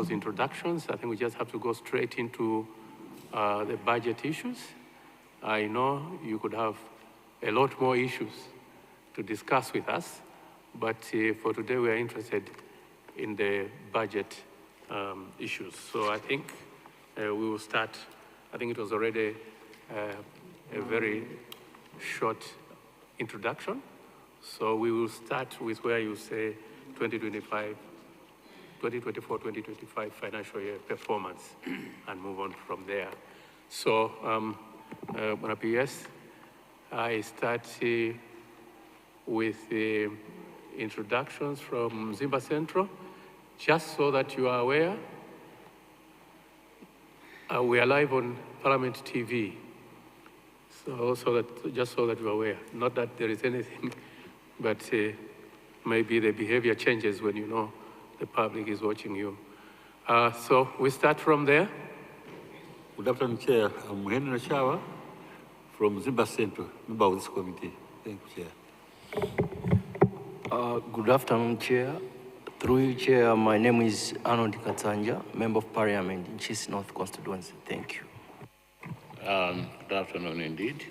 those introductions. I think we just have to go straight into the budget issues. I know you could have a lot more issues to discuss with us, but for today we are interested in the budget issues. So I think we will start. I think it was already a very short introduction. So we will start with where you say 2024-2025 financial year performance and move on from there. So, PS, I start with the introductions from Zimba Central, just so that you are aware. We are live on Parliament TV, just so that you are aware. Not that there is anything, but maybe the behavior changes when you know the public is watching you. So we start from there. Good afternoon, Chair. I'm Henry Shawa from Zimba Central, member of this committee. Thank you, Chair. Good afternoon, Chair. Through you, Chair, my name is Arnold Katanja, Member of Parliament in Chiefs North Constituency. Thank you. Good afternoon indeed.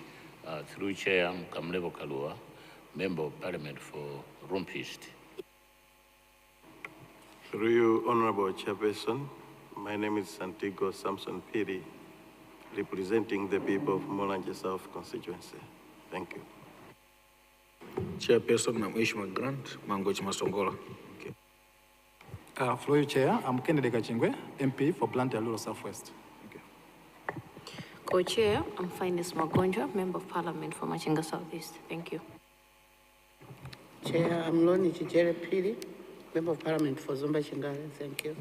Through Chair, I'm Kamlevo Kalua, Member of Parliament for Rumpist. Through you, Honorable Chairperson, my name is Santiago Samson Piri, representing the people of Mulanje South constituency. Thank you. Chairperson, I'm Ishmael Grant, Mangochi Masongola. Okay. Through you, Chair, I'm Kennedy Kachingwe, MP for Blantyre Luro Southwest. Co-Chair, I'm Finest Magonja, Member of Parliament for Machinga Southeast. Thank you. Chair, I'm Loni Chijere Piri, Member of Parliament for Zumba Chingale. Thank you.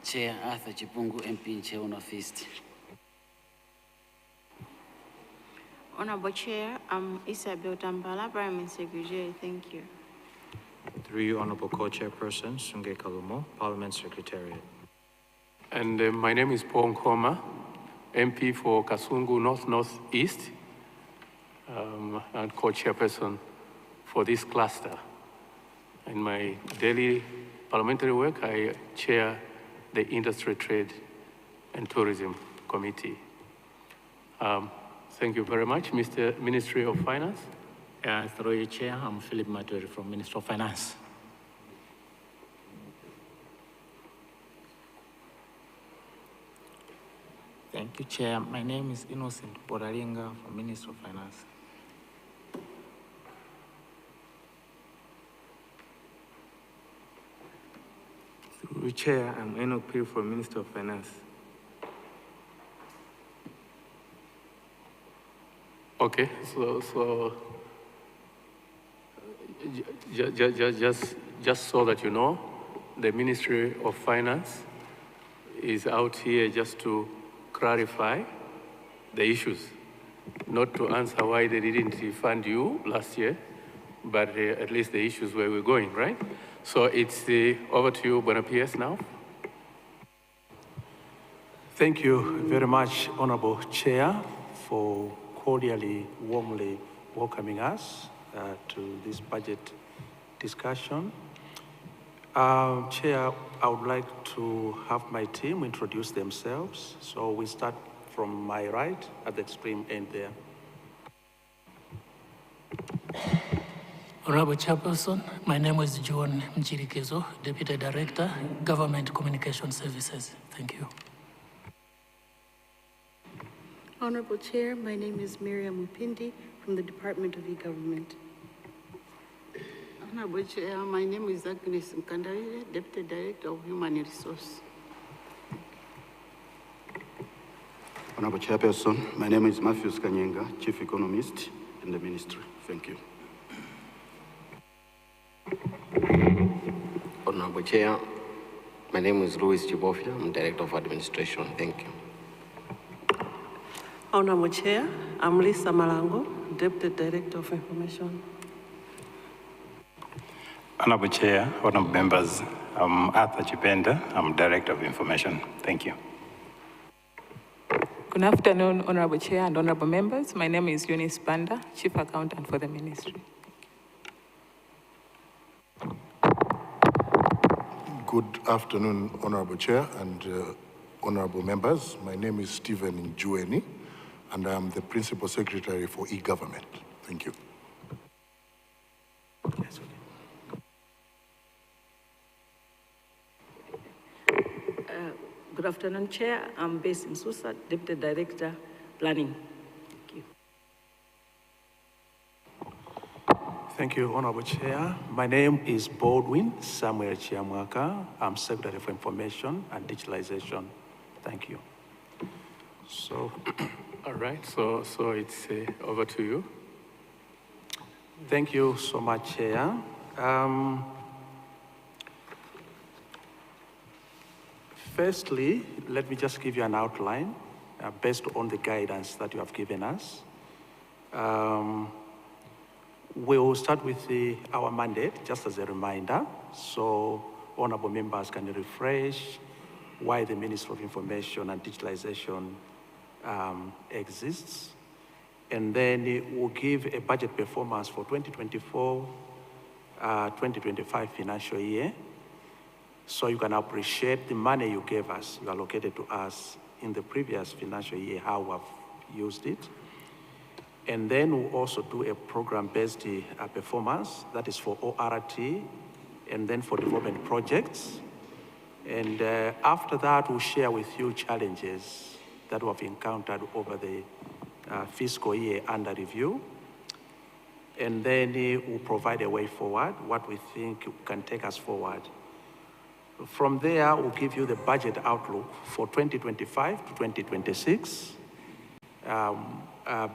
Chair Arthur Chipungu, MP in Chair Northeast. Honorable Chair, I'm Isabel Tambala, Parliament Secretary. Thank you. Through you, Honorable Co-Chairperson, Sunge Kalumo, Parliament Secretariat. And my name is Paul Nkoma, MP for Kasungu North-Northeast, and co-chairperson for this cluster. In my daily parliamentary work, I chair the Industry, Trade and Tourism Committee. Thank you very much, Mr. Ministry of Finance. Through you, Chair, I'm Philip Maturi from Ministry of Finance. Thank you, Chair. My name is Innocent Boralinga from Ministry of Finance. Through Chair, I'm Enoch Piri from Ministry of Finance. Okay, so just so that you know, the Ministry of Finance is out here just to clarify the issues, not to answer why they didn't fund you last year, but at least the issues where we're going, right? So it's over to you, Buena PS, now. Thank you very much, Honorable Chair, for cordially, warmly welcoming us to this budget discussion. Chair, I would like to have my team introduce themselves. So we start from my right at the extreme end there. Honorable Chairperson, my name is John Mchirikizo, Deputy Director, Government Communication Services. Thank you. Honorable Chair, my name is Miriam Mpindi from the Department of E-Government. Honorable Chair, my name is Agnes Mkandarire, Deputy Director of Human Resource. Honorable Chairperson, my name is Matthew Kanyenga, Chief Economist in the Ministry. Thank you. Honorable Chair, my name is Louis Chibofia, I'm Director of Administration. Thank you. Honorable Chair, I'm Lisa Malango, Deputy Director of Information. Honorable Chair, honorable members, I'm Arthur Chipenda, I'm Director of Information. Thank you. Good afternoon, Honorable Chair and honorable members. My name is Eunice Panda, Chief Accountant for the Ministry. Good afternoon, Honorable Chair and honorable members. My name is Stephen Njueni, and I'm the Principal Secretary for e-Government. Thank you. Good afternoon, Chair. I'm based in Susa, Deputy Director, Planning. Thank you. Thank you, Honorable Chair. My name is Baldwin Samuel Chiamwaka. I'm Secretary for Information and Digitalization. Thank you. So, all right. So it's over to you. Thank you so much, Chair. Firstly, let me just give you an outline based on the guidance that you have given us. We will start with our mandate, just as a reminder, so honorable members can refresh why the Ministry of Information and Digitalization exists. And then we'll give a budget performance for 2024-2025 financial year, so you can appreciate the money you gave us, you allocated to us in the previous financial year, how we have used it. And then we'll also do a program-based performance, that is for ORT, and then for development projects. And after that, we'll share with you challenges that we have encountered over the fiscal year under review. And then we'll provide a way forward, what we think can take us forward. From there, we'll give you the budget outlook for 2025 to 2026,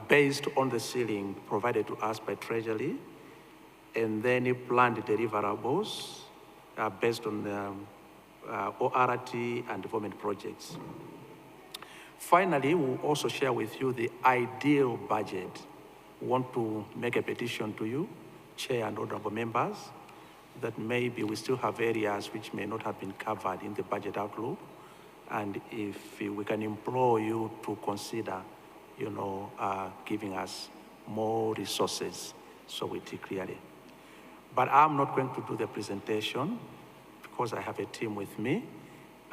based on the ceiling provided to us by Treasury, and then planned deliverables based on the ORT and development projects. Finally, we'll also share with you the ideal budget. We want to make a petition to you, Chair and honorable members, that maybe we still have areas which may not have been covered in the budget outlook, and if we can implore you to consider, giving us more resources so we see clearly. But I'm not going to do the presentation because I have a team with me,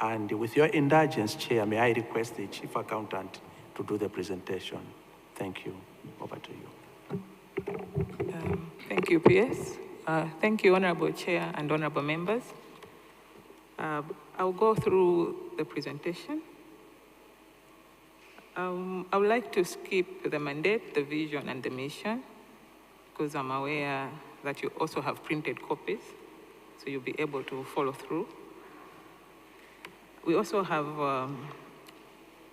and with your indulgence, Chair, may I request the Chief Accountant to do the presentation. Thank you. Over to you. Thank you, PS. Thank you, Honorable Chair and honorable members. I'll go through the presentation. I would like to skip the mandate, the vision, and the mission, because I'm aware that you also have printed copies, so you'll be able to follow through. We also have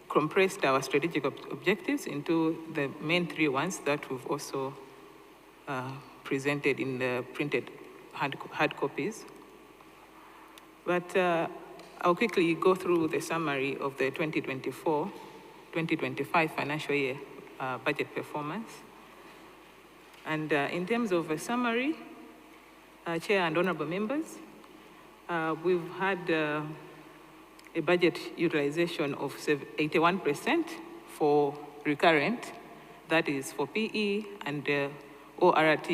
compressed our strategic objectives into the main three ones that we've also presented in the printed hard copies. But I'll quickly go through the summary of the 2024-2025 financial year budget performance. And in terms of a summary, Chair and honorable members, we've had a budget utilization of 81% for recurrent, that is for PE and ORT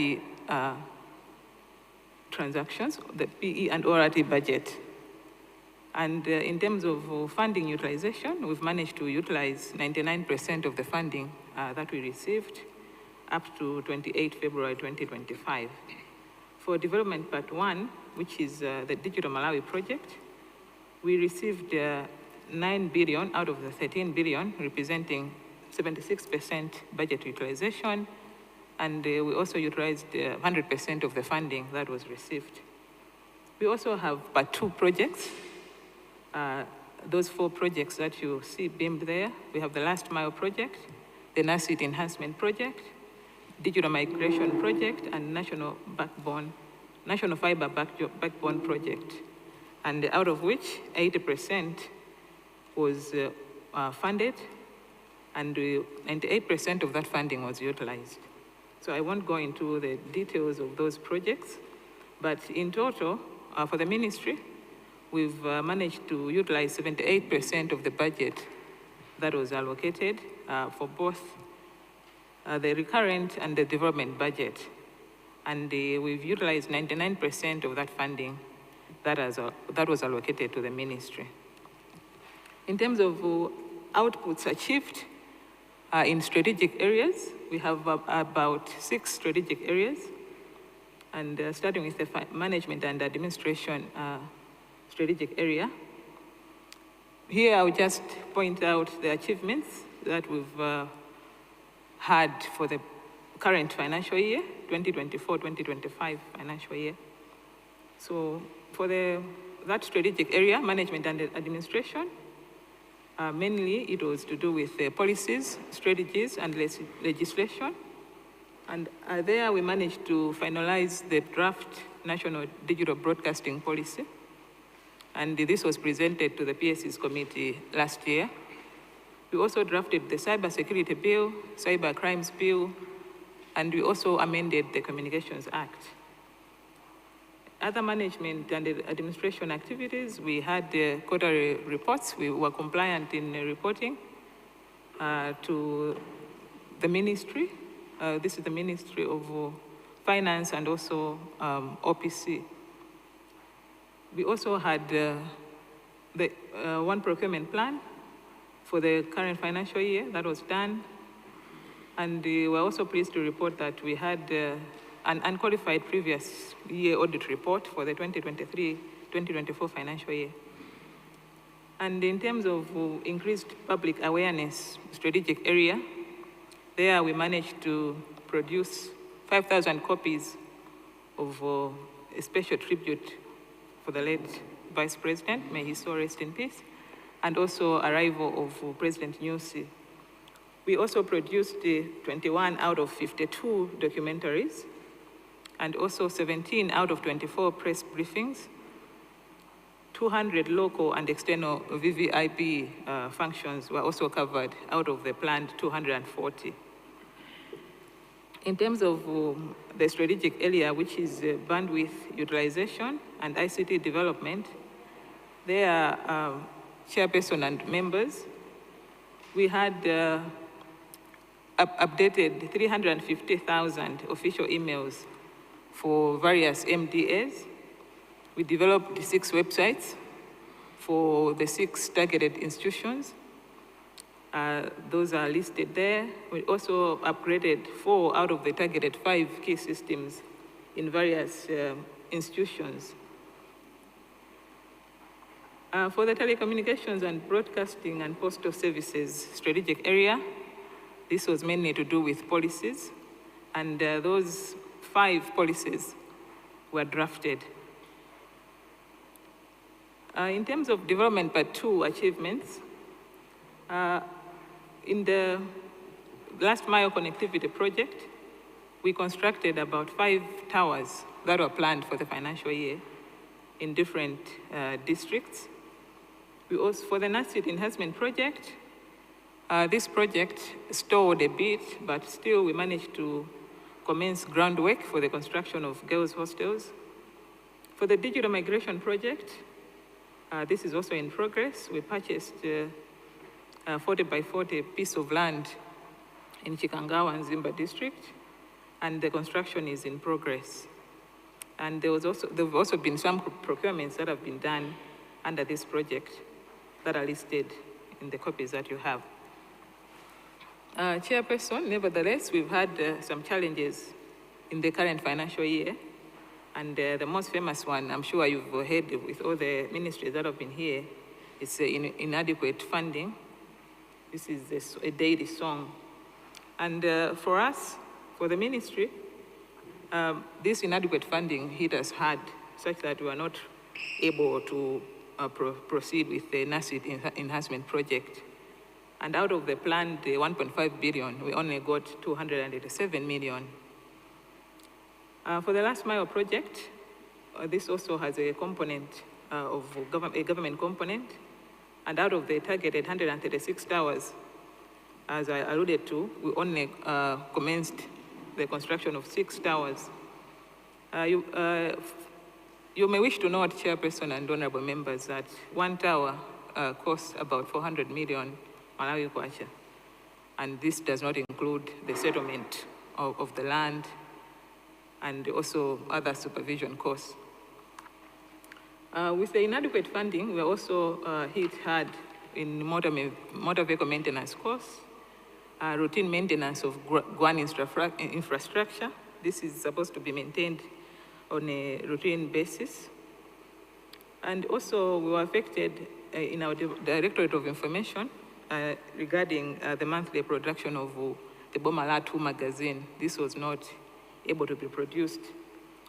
transactions, the PE and ORT budget. And in terms of funding utilization, we've managed to utilize 99% of the funding that we received up to 28 February 2025. For development part 1, which is the Digital Malawi project, we received 9 billion out of the 13 billion, representing 76% budget utilization, and we also utilized 100% of the funding that was received. We also have part 2 projects. Those 4 projects that you see beamed there. We have the Last Mile project, the NASIT enhancement project, digital migration project, and national fiber backbone project. And out of which 80% was funded, and 98% of that funding was utilized. So I won't go into the details of those projects, but in total, for the ministry, we've managed to utilize 78% of the budget that was allocated for both the recurrent and the development budget. And we've utilized 99% of that funding that was allocated to the ministry. In terms of outputs achieved in strategic areas, we have about 6 strategic areas. And starting with the management and administration strategic area, here I will just point out the achievements that we've had for the current financial year, 2024-2025 financial year. So for that strategic area, management and administration, mainly it was to do with policies, strategies, and legislation. And there we managed to finalize the draft National Digital Broadcasting Policy. And this was presented to the PSC's committee last year. We also drafted the Cyber Security Bill, Cyber Crimes Bill, and we also amended the Communications Act. Other management and administration activities, we had quarterly reports. We were compliant in reporting to the ministry. This is the Ministry of Finance and also OPC. We also had the one procurement plan for the current financial year that was done. And we were also pleased to report that we had an unqualified previous year audit report for the 2023-2024 financial year. And in terms of increased public awareness strategic area, there we managed to produce 5,000 copies of a special tribute for the late Vice President, may his soul rest in peace, and also arrival of President Nyusi. We also produced 21 out of 52 documentaries, and also 17 out of 24 press briefings, 200 local and external VVIP functions were also covered out of the planned 240. In terms of the strategic area, which is bandwidth utilization and ICT development, there chairperson and members, we had updated 350,000 official emails for various MDAs. We developed 6 websites for the 6 targeted institutions. Those are listed there. We also upgraded 4 out of the targeted 5 key systems in various institutions. For the telecommunications and broadcasting and postal services strategic area, this was mainly to do with policies, and those 5 policies were drafted. In terms of development part 2 achievements, in the last mile connectivity project, we constructed about 5 towers that were planned for the financial year in different districts. We also, for the NASIT enhancement project, this project stalled a bit, but still we managed to commence groundwork for the construction of girls' hostels. For the digital migration project, this is also in progress. We purchased 40 by 40 piece of land in Chikangawa and Zimba district, and the construction is in progress. And there have also been some procurements that have been done under this project that are listed in the copies that you have. Chairperson, nevertheless, we've had some challenges in the current financial year. And the most famous one, I'm sure you've heard with all the ministries that have been here, is inadequate funding. This is a daily song. And for us, for the ministry, this inadequate funding hit us hard, such that we are not able to proceed with the NASIT enhancement project. And out of the planned 1.5 billion, we only got 287 million. For the last mile project, this also has a component of a government component. And out of the targeted 136 towers, as I alluded to, we only commenced the construction of 6 towers. You may wish to note, Chairperson and honorable members, that 1 tower costs about 400 million Malawi kwacha. And this does not include the settlement of the land and also other supervision costs. With the inadequate funding, we are also hit hard in motor vehicle maintenance costs, routine maintenance of GWAN infrastructure. This is supposed to be maintained on a routine basis. And also, we were affected in our Directorate of Information regarding the monthly production of the Bomala 2 magazine. This was not able to be produced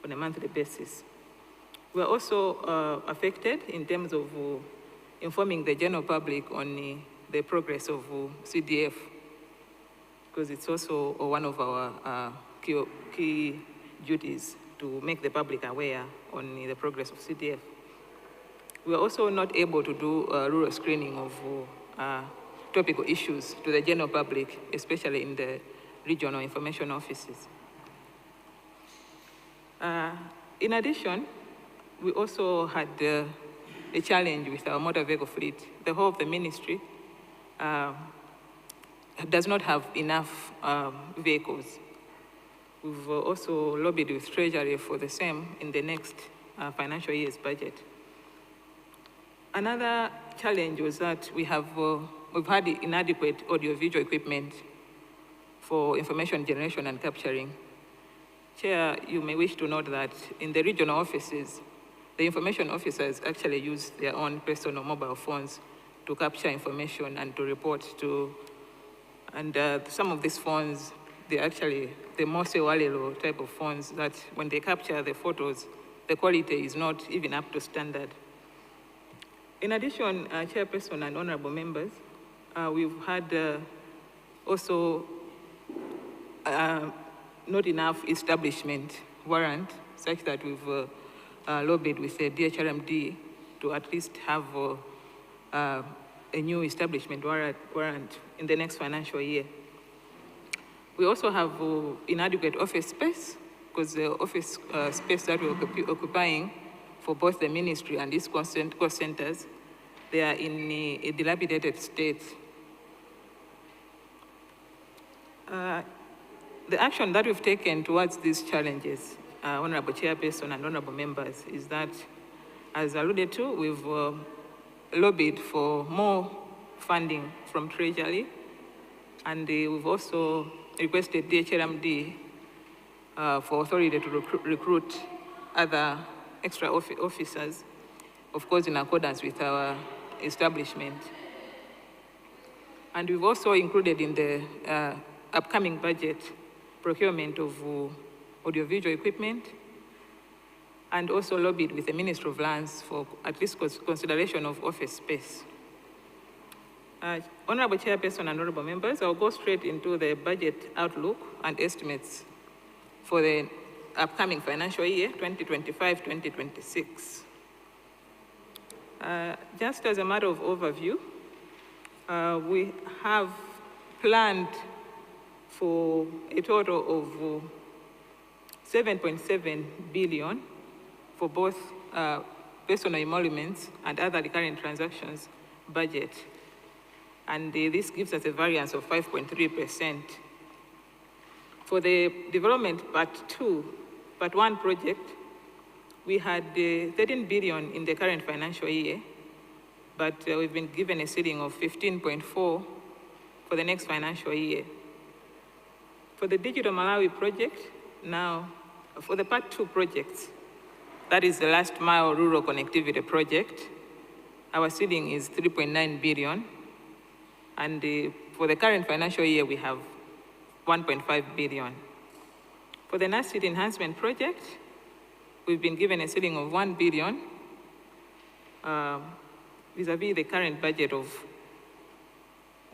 on a monthly basis. We are also affected in terms of informing the general public on the progress of CDF, because it's also one of our key duties to make the public aware on the progress of CDF. We are also not able to do rural screening of topical issues to the general public, especially in the regional information offices. In addition, we also had a challenge with our motor vehicle fleet. The whole of the ministry does not have enough vehicles. We've also lobbied with Treasury for the same in the next financial year's budget. Another challenge was that we've had inadequate audiovisual equipment for information generation and capturing. Chair, you may wish to note that in the regional offices, the information officers actually use their own personal mobile phones to capture information and to report to, and some of these phones, they're actually the Mose Walelo type of phones that when they capture the photos, the quality is not even up to standard. In addition, Chairperson and honorable members, we've had also not enough establishment warrant, such that we've lobbied with the DHRMD to at least have a new establishment warrant in the next financial year. We also have inadequate office space, because the office space that we're occupying for both the ministry and its cost centers, they are in a dilapidated state. The action that we've taken towards these challenges, Honorable Chairperson and honorable members, is that, as alluded to, we've lobbied for more funding from Treasury, and we've also requested DHRMD for authority to recruit other extra officers, of course in accordance with our establishment. And we've also included in the upcoming budget procurement of audiovisual equipment, and also lobbied with the Ministry of Lands for at least consideration of office space. Honorable Chairperson and honorable members, I'll go straight into the budget outlook and estimates for the upcoming financial year, 2025-2026. Just as a matter of overview, we have planned for a total of 7.7 billion for both personal emoluments and other recurring transactions budget. And this gives us a variance of 5.3%. For the development part 1 project, we had 13 billion in the current financial year, but we've been given a ceiling of 15.4 for the next financial year. For the Digital Malawi project, now, for the part 2 projects, that is the last mile rural connectivity project, our ceiling is 3.9 billion. And for the current financial year, we have 1.5 billion. For the NAS City Enhancement Project, we've been given a ceiling of 1 billion vis-a-vis the current budget of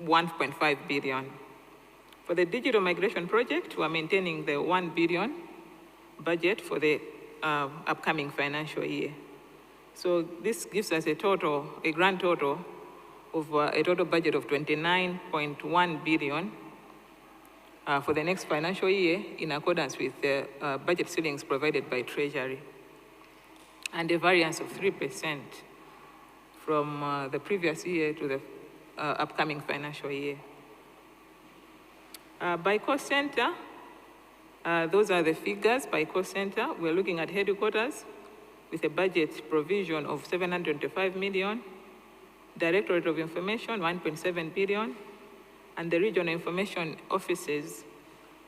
1.5 billion. For the Digital Migration Project, we're maintaining the 1 billion budget for the upcoming financial year. So this gives us a grand total of a total budget of 29.1 billion for the next financial year, in accordance with the budget ceilings provided by Treasury, and a variance of 3% from the previous year to the upcoming financial year. By cost center, those are the figures by cost center. We're looking at headquarters, with a budget provision of 725 million, Directorate of Information, 1.7 billion, and the regional information offices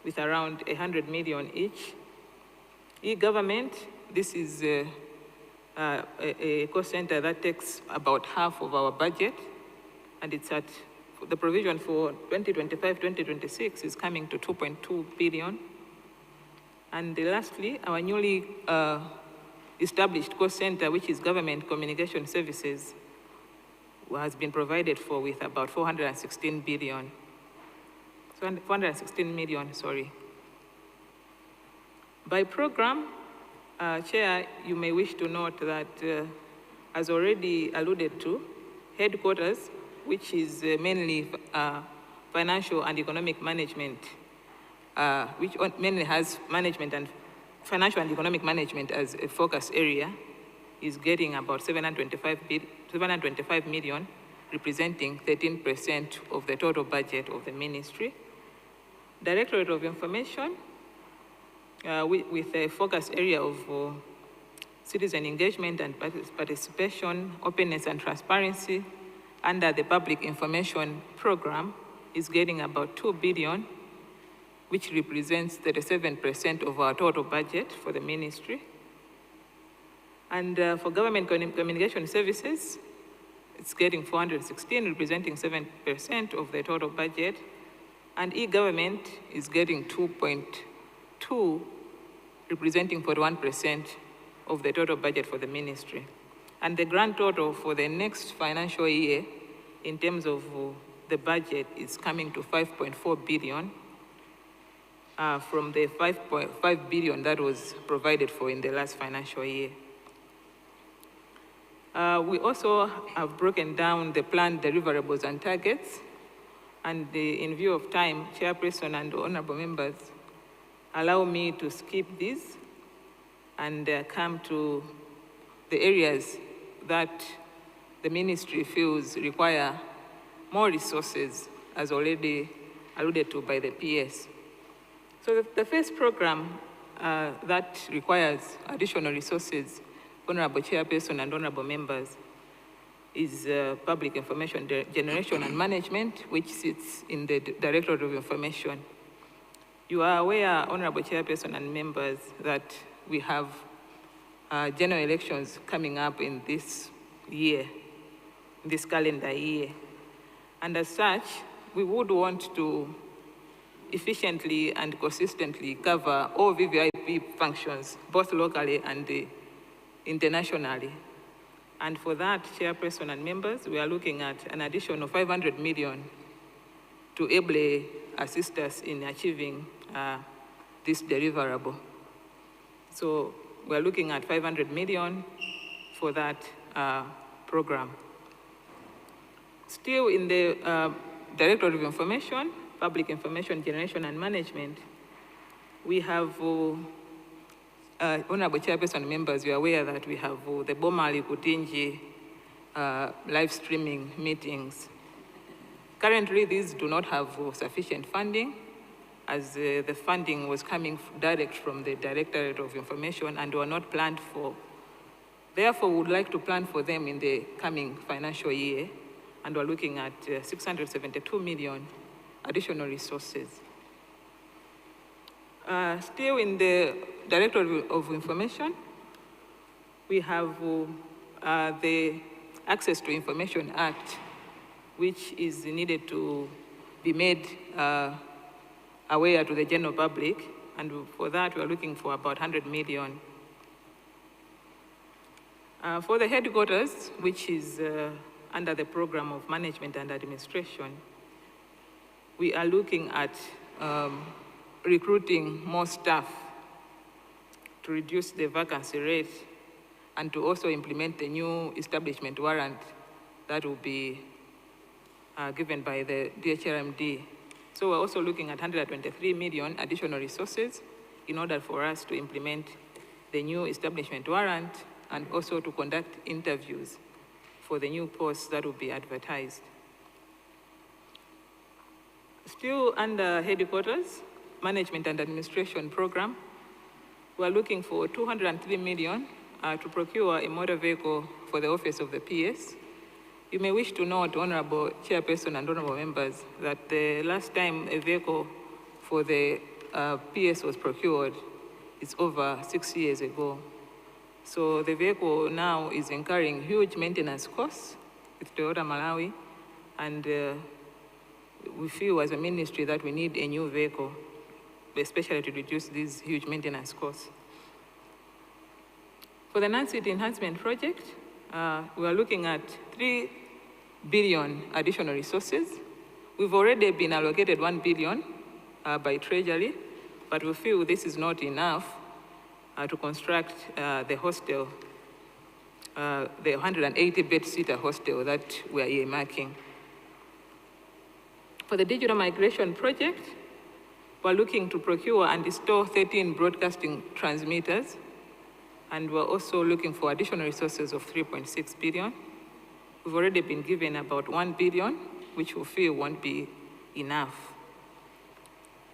with around 100 million each. E-government, this is a cost center that takes about half of our budget, and it's at, the provision for 2025-2026 is coming to 2.2 billion. And lastly, our newly established cost center, which is Government Communication Services, has been provided for with about 416 billion. So 416 million, sorry. By program, Chair, you may wish to note that, as already alluded to, headquarters, which is mainly financial and economic management, which mainly has management and financial and economic management as a focus area, is getting about 725 million, representing 13% of the total budget of the ministry. Directorate of Information, with a focus area of citizen engagement and participation, openness and transparency under the Public Information Program, is getting about 2 billion, which represents 37% of our total budget for the ministry. And for Government Communication Services, it's getting 416, representing 7% of the total budget. And e-government is getting 2.2, representing 41% of the total budget for the ministry. And the grand total for the next financial year, in terms of the budget, is coming to 5.4 billion from the 5.5 billion that was provided for in the last financial year. We also have broken down the planned deliverables and targets, and in view of time, Chairperson and honorable members, allow me to skip this and come to the areas that the ministry feels require more resources, as already alluded to by the PS. So the first program that requires additional resources, Honorable Chairperson and honorable members, is Public Information Generation and Management, which sits in the Directorate of Information. You are aware, Honorable Chairperson and members, that we have general elections coming up in this year, this calendar year. And as such, we would want to efficiently and consistently cover all VVIP functions, both locally and internationally. And for that, Chairperson and members, we are looking at an addition of 500 million to ably assist us in achieving this deliverable. So we're looking at 500 million for that program. Still in the Directorate of Information, Public Information Generation and Management, we have, Honorable Chairperson members, you are aware that we have the Bomali Kutinji live streaming meetings. Currently, these do not have sufficient funding, as the funding was coming direct from the Directorate of Information and were not planned for. Therefore, we would like to plan for them in the coming financial year, and we're looking at 672 million additional resources. Still in the Directorate of Information, we have the Access to Information Act, which is needed to be made aware to the general public, and for that we're looking for about 100 million. For the headquarters, which is under the Program of Management and Administration, we are looking at recruiting more staff to reduce the vacancy rate and to also implement the new establishment warrant that will be given by the DHRMD. So we're also looking at 123 million additional resources in order for us to implement the new establishment warrant and also to conduct interviews for the new posts that will be advertised. Still under headquarters, Management and Administration Program, we're looking for 203 million to procure a motor vehicle for the office of the PS. You may wish to note, Honorable Chairperson and Honorable Members, that the last time a vehicle for the PS was procured is over 6 years ago. So the vehicle now is incurring huge maintenance costs with Toyota Malawi, and we feel as a ministry that we need a new vehicle, especially to reduce these huge maintenance costs. For the non-city enhancement project, we are looking at 3 billion additional resources. We've already been allocated 1 billion by Treasury, but we feel this is not enough to construct the hostel, the 180-bed-seater hostel that we are earmarking. For the digital migration project, we're looking to procure and install 13 broadcasting transmitters, and we're also looking for additional resources of 3.6 billion. We've already been given about 1 billion, which we feel won't be enough.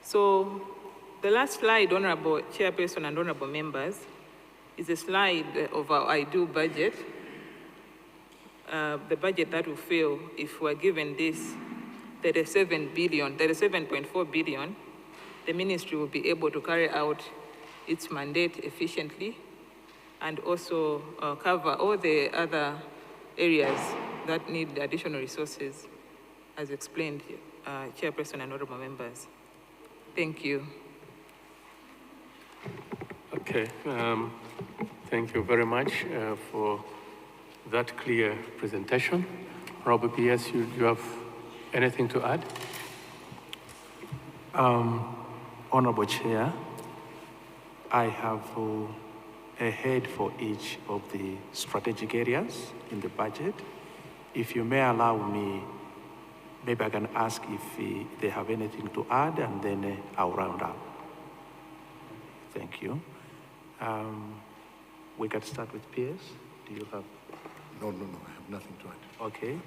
So the last slide, Honorable Chairperson and Honorable Members, is a slide of our ideal budget, the budget that we feel if we're given this 37.4 billion, the ministry will be able to carry out its mandate efficiently and also cover all the other areas that need additional resources, as explained, Chairperson and Honorable Members. Thank you. Okay, thank you very much for that clear presentation. Honorable PS, you have anything to add? Honorable Chair, I have a head for each of the strategic areas in the budget. If you may allow me, maybe I can ask if they have anything to add, and then I'll round up. Thank you. We can start with PS. Do you have? No, I have nothing to add. Okay.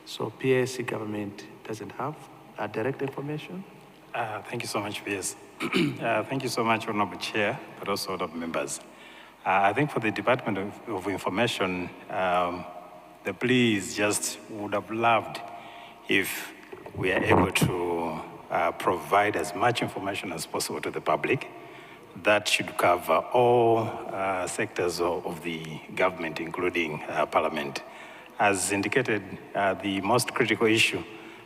So PSC government doesn't have direct information? Thank you so much, PS. Thank you so much, Honorable Chair, but also Honorable Members. I think for the Department of Information, the plea is just would have loved if we are able to provide as much information as possible to the public. That should cover all sectors of the government, including Parliament. As indicated, the most critical issue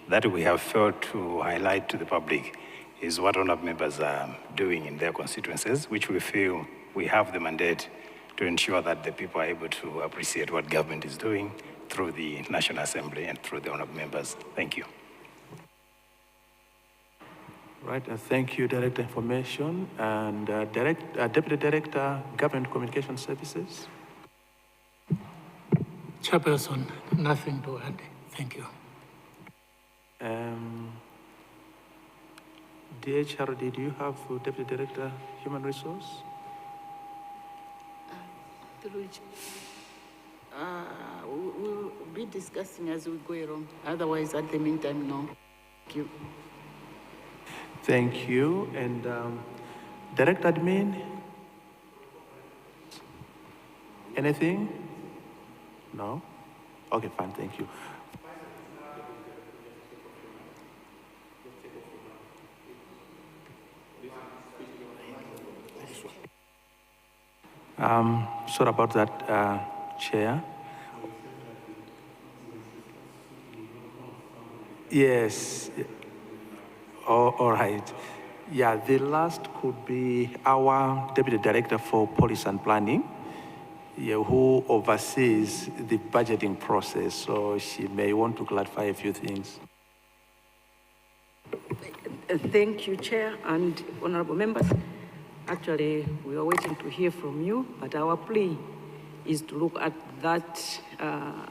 that we have failed to highlight to the public is what honorable members are doing in their constituencies, which we feel we have the mandate to ensure that the people are able to appreciate what government is doing through the National Assembly and through the honorable members. Thank you. Right, thank you, Director Information, and Deputy Director, Government Communication Services. Chairperson, nothing to add. Thank you. DHRD, do you have Deputy Director, Human Resource? We'll be discussing as we go along. Otherwise, at the meantime, no. Thank you. Thank you. And Director Admin? Anything? No? Okay, fine, thank you. Sorry about that, Chair. Yes. Oh, all right. Yeah, the last could be our Deputy Director for Policy and Planning, who oversees the budgeting process. So she may want to clarify a few things. Thank you, Chair and honorable members. Actually, we are waiting to hear from you, but our plea is to look at that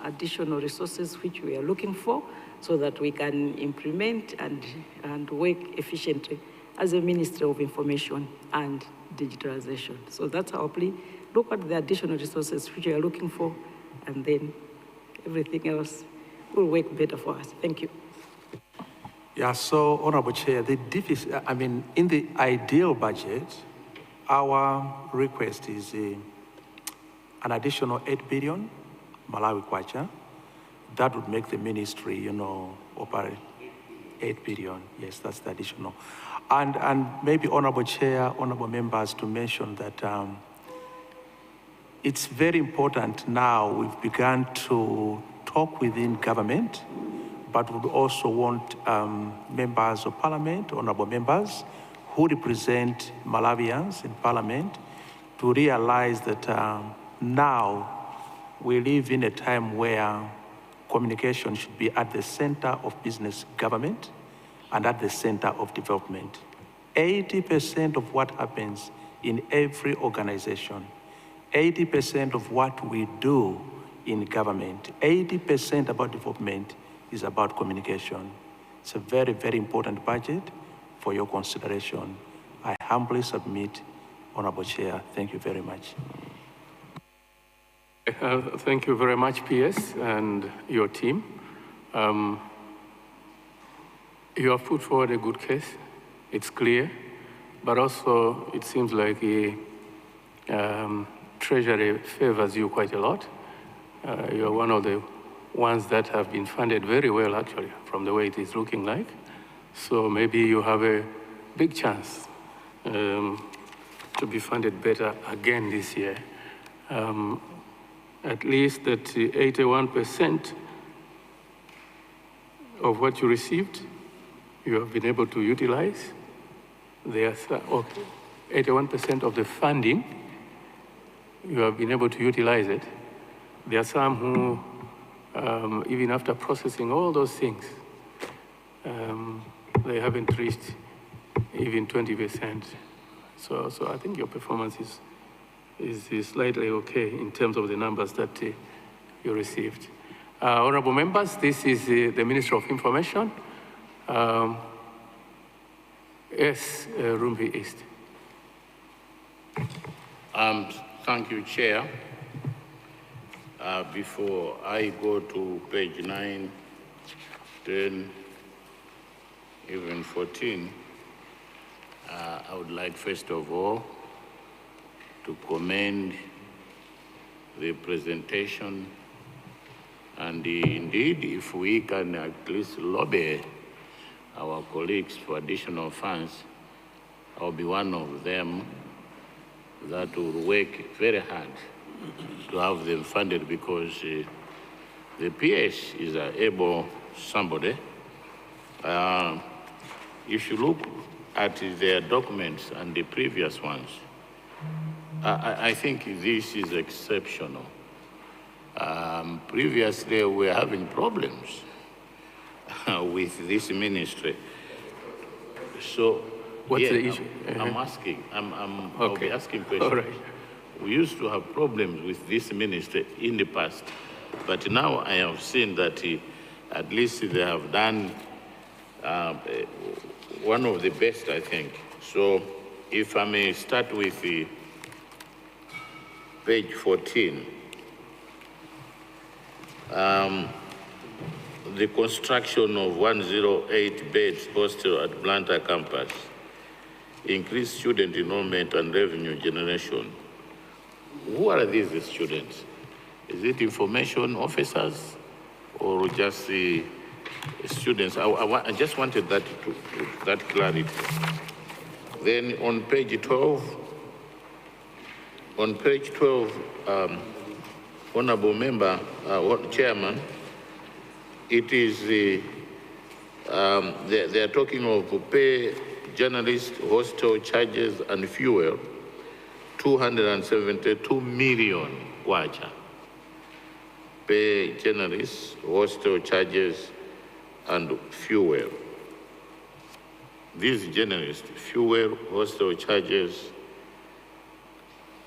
additional resources which we are looking for so that we can implement and work efficiently as a Ministry of Information and Digitalization. So that's our plea. Look at the additional resources which we are looking for, and then everything else will work better for us. Thank you. Yeah, so Honorable Chair, the deficit, I mean, in the ideal budget, our request is an additional 8 billion Malawi kwacha. That would make the ministry, operate 8 billion. Yes, that's the additional. And maybe Honorable Chair, Honorable Members, to mention that it's very important now we've begun to talk within government, but would also want members of Parliament, Honorable Members, who represent Malawians in Parliament to realize that now we live in a time where communication should be at the center of business government and at the center of development. 80% of what happens in every organization, 80% of what we do in government, 80% about development is about communication. It's a very, very important budget for your consideration. I humbly submit, Honorable Chair. Thank you very much. Thank you very much, PS, and your team. You have put forward a good case. It's clear, but also it seems like the Treasury favors you quite a lot. You're one of the ones that have been funded very well, actually, from the way it is looking like. So maybe you have a big chance to be funded better again this year. At least that 81% of what you received, you have been able to utilize. There's 81% of the funding, you have been able to utilize it. There are some who, even after processing all those things, they haven't reached even 20%. So I think your performance is slightly okay in terms of the numbers that you received. Honorable members, this is the Minister of Information. Yes, Rumbi East. Thank you, Chair. Before I go to page 9, 10, even 14, I would like, first of all, to commend the presentation, and indeed, if we can at least lobby our colleagues for additional funds, I'll be one of them that will work very hard to have them funded, because the PS is an able somebody. If you look at their documents and the previous ones, I think this is exceptional. Previously, we were having problems with this ministry. So, what's the issue? I'm asking, Okay. I'll be asking questions. All right. We used to have problems with this ministry in the past, but now I have seen that at least they have done one of the best, I think. So if I may start with page 14, the construction of 108 beds hostel at Blantyre campus, increased student enrollment and revenue generation. Who are these students? Is it information officers or just the students? I just wanted that clarity. Then on page 12, Honorable Member, Chairman, it is they are talking of pay journalist hostel charges and fuel, 272 million kwacha. Pay journalists, hostel charges, and fuel. These journalists, fuel, hostel charges,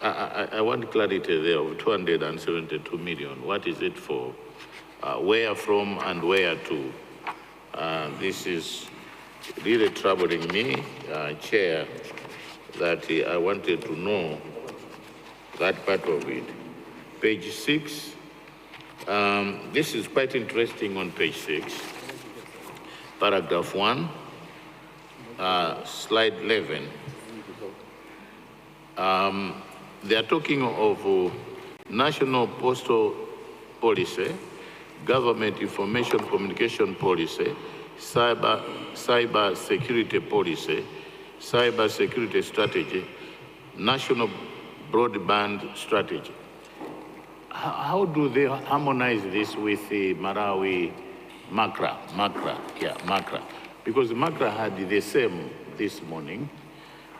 I want clarity there of 272 million. What is it for? Where from and where to? This is really troubling me, Chair, that I wanted to know that part of it. Page 6, this is quite interesting on page 6, paragraph 1, slide 11. They are talking of national postal policy, government information communication policy, cyber security policy, cyber security strategy, national broadband strategy. How do they harmonize this with the Malawi MACRA? Because MACRA had the same this morning,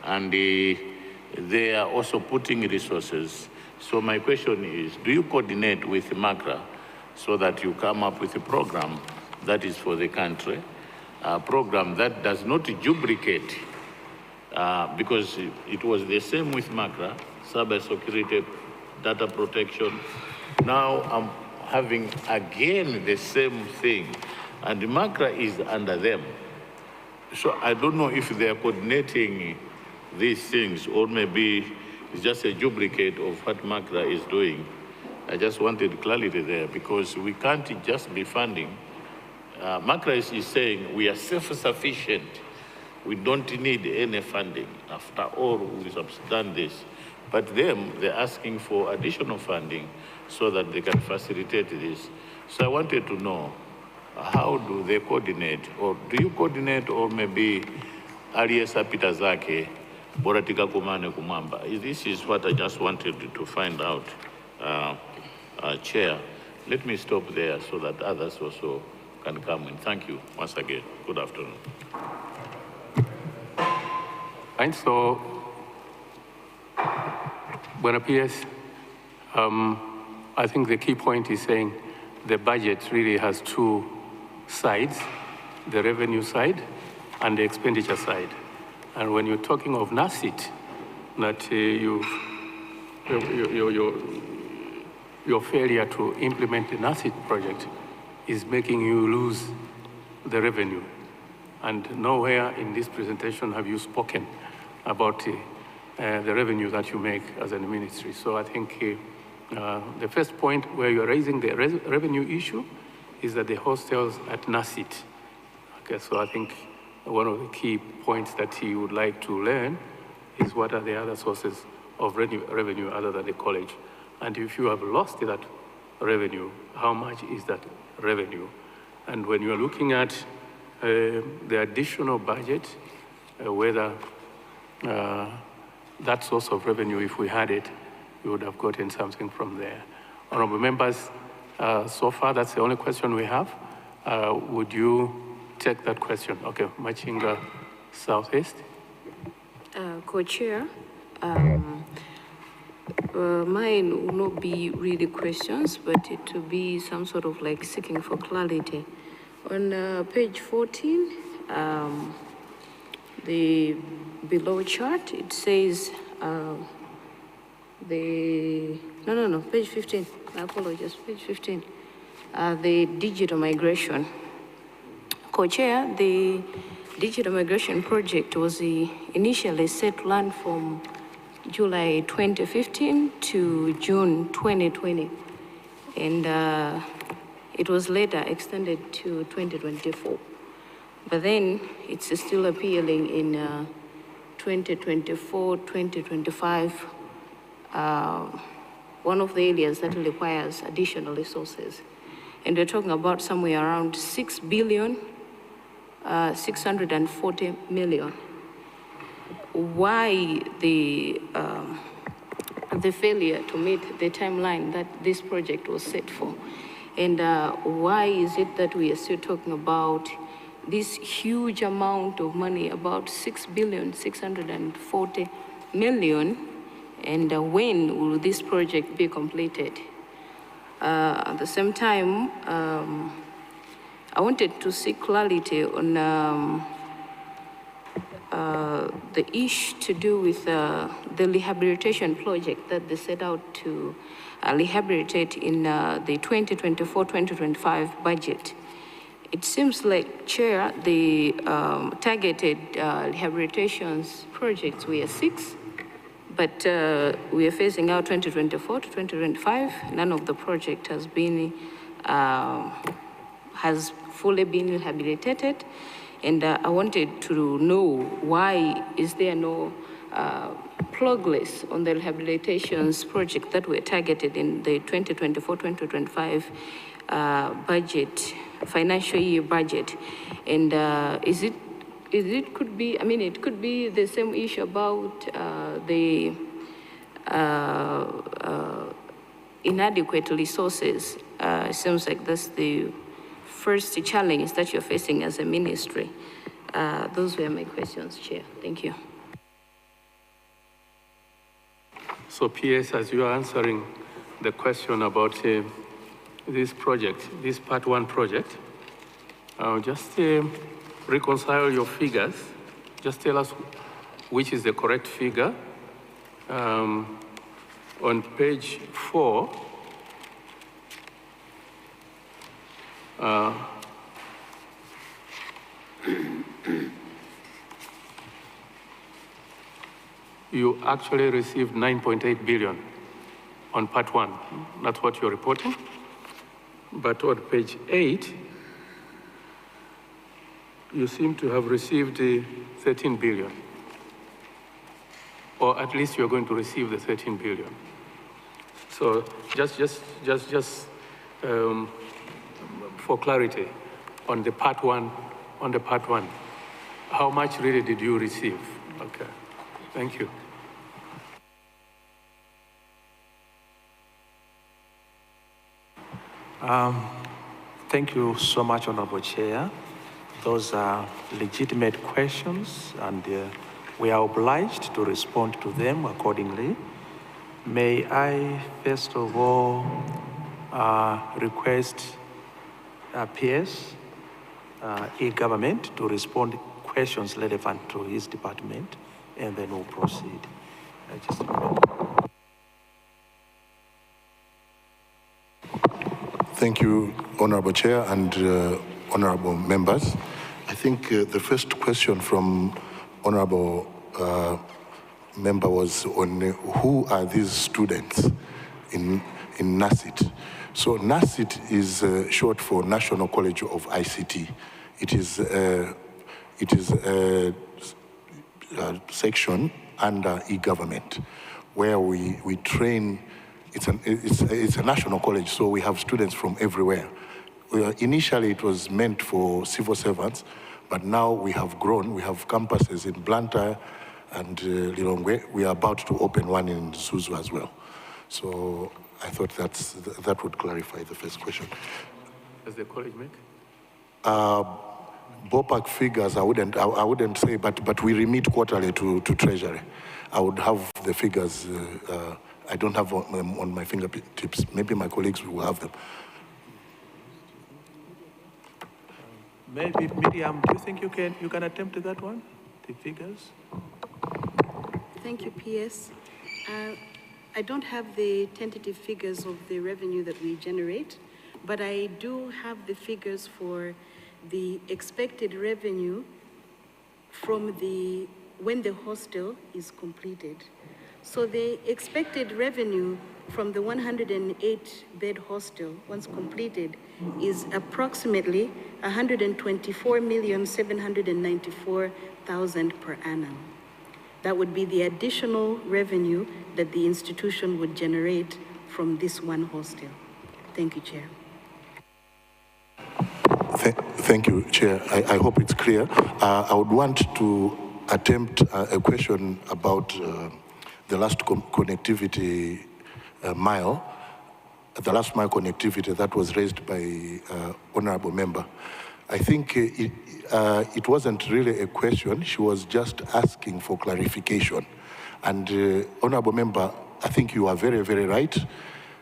and they are also putting resources. So my question is, do you coordinate with MACRA so that you come up with a program that is for the country, a program that does not duplicate, because it was the same with MACRA, cyber security, data protection. Now I'm having again the same thing, and MACRA is under them. So I don't know if they are coordinating these things, or maybe it's just a duplicate of what MACRA is doing. I just wanted clarity there, because we can't just be funding. MACRA is saying we are self-sufficient. We don't need any funding. After all, we have done this. But them, they're asking for additional funding so that they can facilitate this. So I wanted to know, how do they coordinate? Or do you coordinate, or maybe Aliesa Pitazake, Boratika Kumane Kumamba? This is what I just wanted to find out, Chair. Let me stop there so that others also can come in. Thank you once again. Good afternoon. And so, Buena PS, I think the key point is saying the budget really has two sides, the revenue side and the expenditure side. And when you're talking of NACIT, that your failure to implement the NACIT project is making you lose the revenue. And nowhere in this presentation have you spoken about the revenue that you make as a ministry. So I think the first point where you're raising the revenue issue is that the hostels at NACIT. Okay, so I think one of the key points that he would like to learn is what are the other sources of revenue other than the college. And if you have lost that revenue, how much is that revenue? And when you're looking at the additional budget, whether that source of revenue, if we had it, we would have gotten something from there. Honorable members, so far that's the only question we have. Would you take that question? Okay, Machinga Southeast. Co-chair, mine will not be really questions, but it will be some sort of like seeking for clarity. On page 14, the below chart, it says page 15, I apologize, page 15, the digital migration. Co-chair, the digital migration project was initially set to run from July 2015 to June 2020, and it was later extended to 2024. But then it's still appealing in 2024, 2025, one of the areas that requires additional resources. And we're talking about somewhere around 640 million. Why the failure to meet the timeline that this project was set for? And why is it that we are still talking about this huge amount of money, about 6,640 million, and when will this project be completed? At the same time, I wanted to seek clarity on the issue to do with the rehabilitation project that they set out to rehabilitate in the 2024-2025 budget. It seems like, Chair, the targeted rehabilitations projects were 6, but we are phasing out 2024 to 2025. None of the project has been has fully been rehabilitated, and I wanted to know why is there no progress on the rehabilitations project that were targeted in the 2024-2025 budget, financial year budget? And it could be the same issue about the inadequate resources. It seems like that's the first challenge that you're facing as a ministry. Those were my questions, Chair. Thank you. So PS, as you are answering the question about this project, this Part 1 project, just reconcile your figures. Just tell us which is the correct figure. On page 4, you actually received 9.8 billion on Part 1. That's what you're reporting. But on page 8, you seem to have received 13 billion. Or at least you're going to receive the 13 billion. So just for clarity, on the Part 1, how much really did you receive? Okay, thank you. Thank you so much, Honorable Chair. Those are legitimate questions, and we are obliged to respond to them accordingly. May I, first of all, request PS, e-government, to respond to questions relevant to his department, and then we'll proceed. Just a moment. Thank you, Honorable Chair and honorable members. I think the first question from Honorable member was on who are these students in NACIT. So NACIT is short for National College of ICT. It is a section under e-government where we train. It's a national college, so we have students from everywhere. Initially, it was meant for civil servants, but now we have grown. We have campuses in Blantyre and Lilongwe. We are about to open one in Zuzu as well. So I thought that would clarify the first question. Does the college make? Ballpark figures, I wouldn't say, but we remit quarterly to Treasury. I would have the figures. I don't have them on my fingertips. Maybe my colleagues will have them. Maybe Miriam, do you think you can attempt that one? The figures. Thank you, PS. I don't have the tentative figures of the revenue that we generate, but I do have the figures for the expected revenue from when the hostel is completed. So the expected revenue from the 108-bed hostel, once completed, is approximately 124,794,000 per annum. That would be the additional revenue that the institution would generate from this one hostel. Thank you, Chair. Thank you, Chair. I hope it's clear. I would want to attempt a question about the last connectivity mile, the last mile connectivity that was raised by honorable member. I think it wasn't really a question. She was just asking for clarification. And honorable member, I think you are very, very right.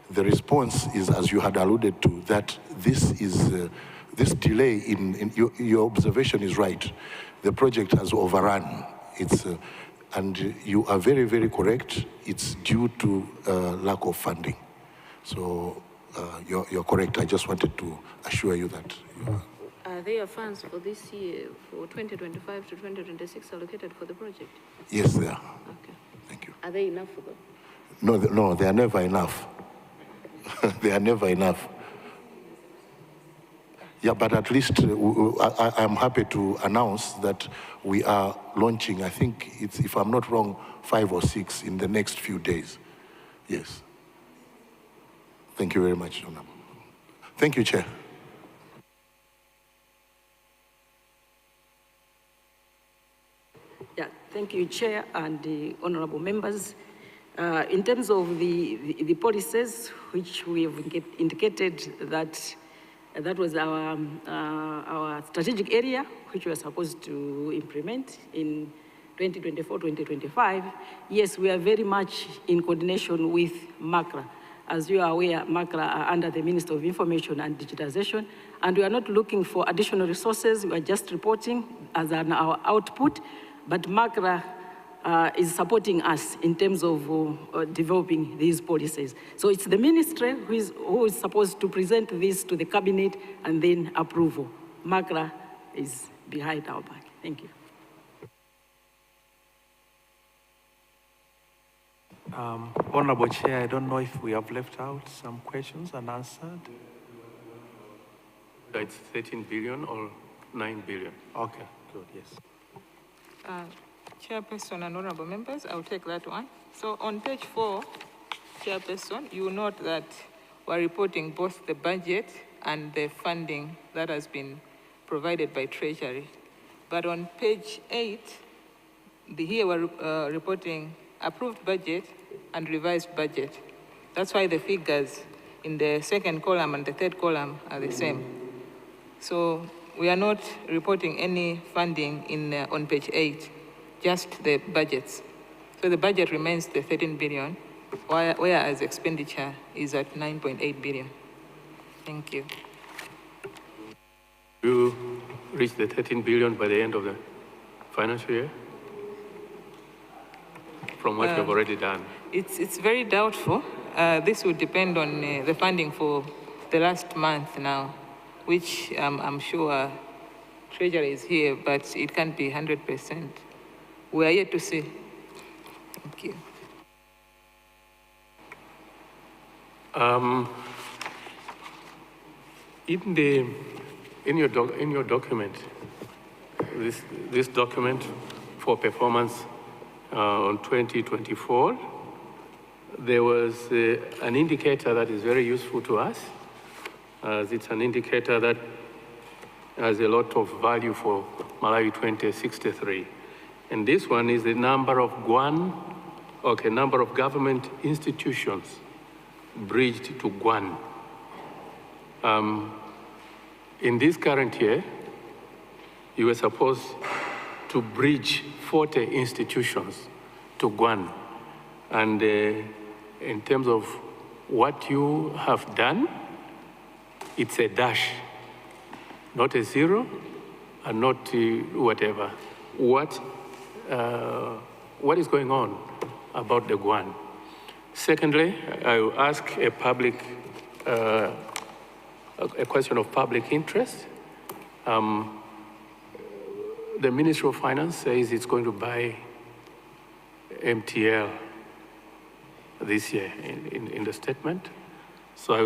The response is, as you had alluded to, that this is this delay in your observation is right. The project has overrun. And you are very, very correct. It's due to lack of funding. So you're correct. I just wanted to assure you that. Are there funds for this year, for 2025 to 2026, allocated for the project? Yes, they are. Okay. Thank you. Are they enough for them? No, they are never enough. They are never enough. Yeah, but at least I am happy to announce that we are launching, I think it's, if I'm not wrong, 5 or 6 in the next few days. Yes. Thank you very much, Honorable. Thank you, Chair. Yeah, thank you, Chair and the honorable members. In terms of the policies, which we have indicated that that was our strategic area, which we are supposed to implement in 2024-2025. Yes, we are very much in coordination with MACRA. As you are aware, MACRA are under the Minister of Information and Digitization, and we are not looking for additional resources. We are just reporting as our output, but MACRA is supporting us in terms of developing these policies. So it's the ministry who is supposed to present this to the cabinet and then approval. MACRA is behind our back. Thank you. Honorable Chair, I don't know if we have left out some questions unanswered. It's 13 billion or 9 billion. Okay, good, yes. Chairperson and honorable members, I'll take that one. So on page 4, Chairperson, you will note that we're reporting both the budget and the funding that has been provided by Treasury. But on page 8, here we're reporting approved budget and revised budget. That's why the figures in the second column and the third column are the same. So we are not reporting any funding on page 8, just the budgets. So the budget remains the 13 billion, whereas expenditure is at 9.8 billion. Thank you. You reach the 13 billion by the end of the financial year? From what you've already done? It's very doubtful. This will depend on the funding for the last month now, which I'm sure Treasury is here, but it can't be 100%. We are yet to see. Thank you. In your document, this document for performance on 2024, there was an indicator that is very useful to us, as it's an indicator that has a lot of value for Malawi 2063. And this one is the number of number of government institutions bridged to Guan. In this current year, you were supposed to bridge 40 institutions to Guan. And in terms of what you have done, it's a dash, not a zero, and not whatever. What is going on about the Guan? Secondly, I will ask a question of public interest. The Ministry of Finance says it's going to buy MTL this year in the statement. So I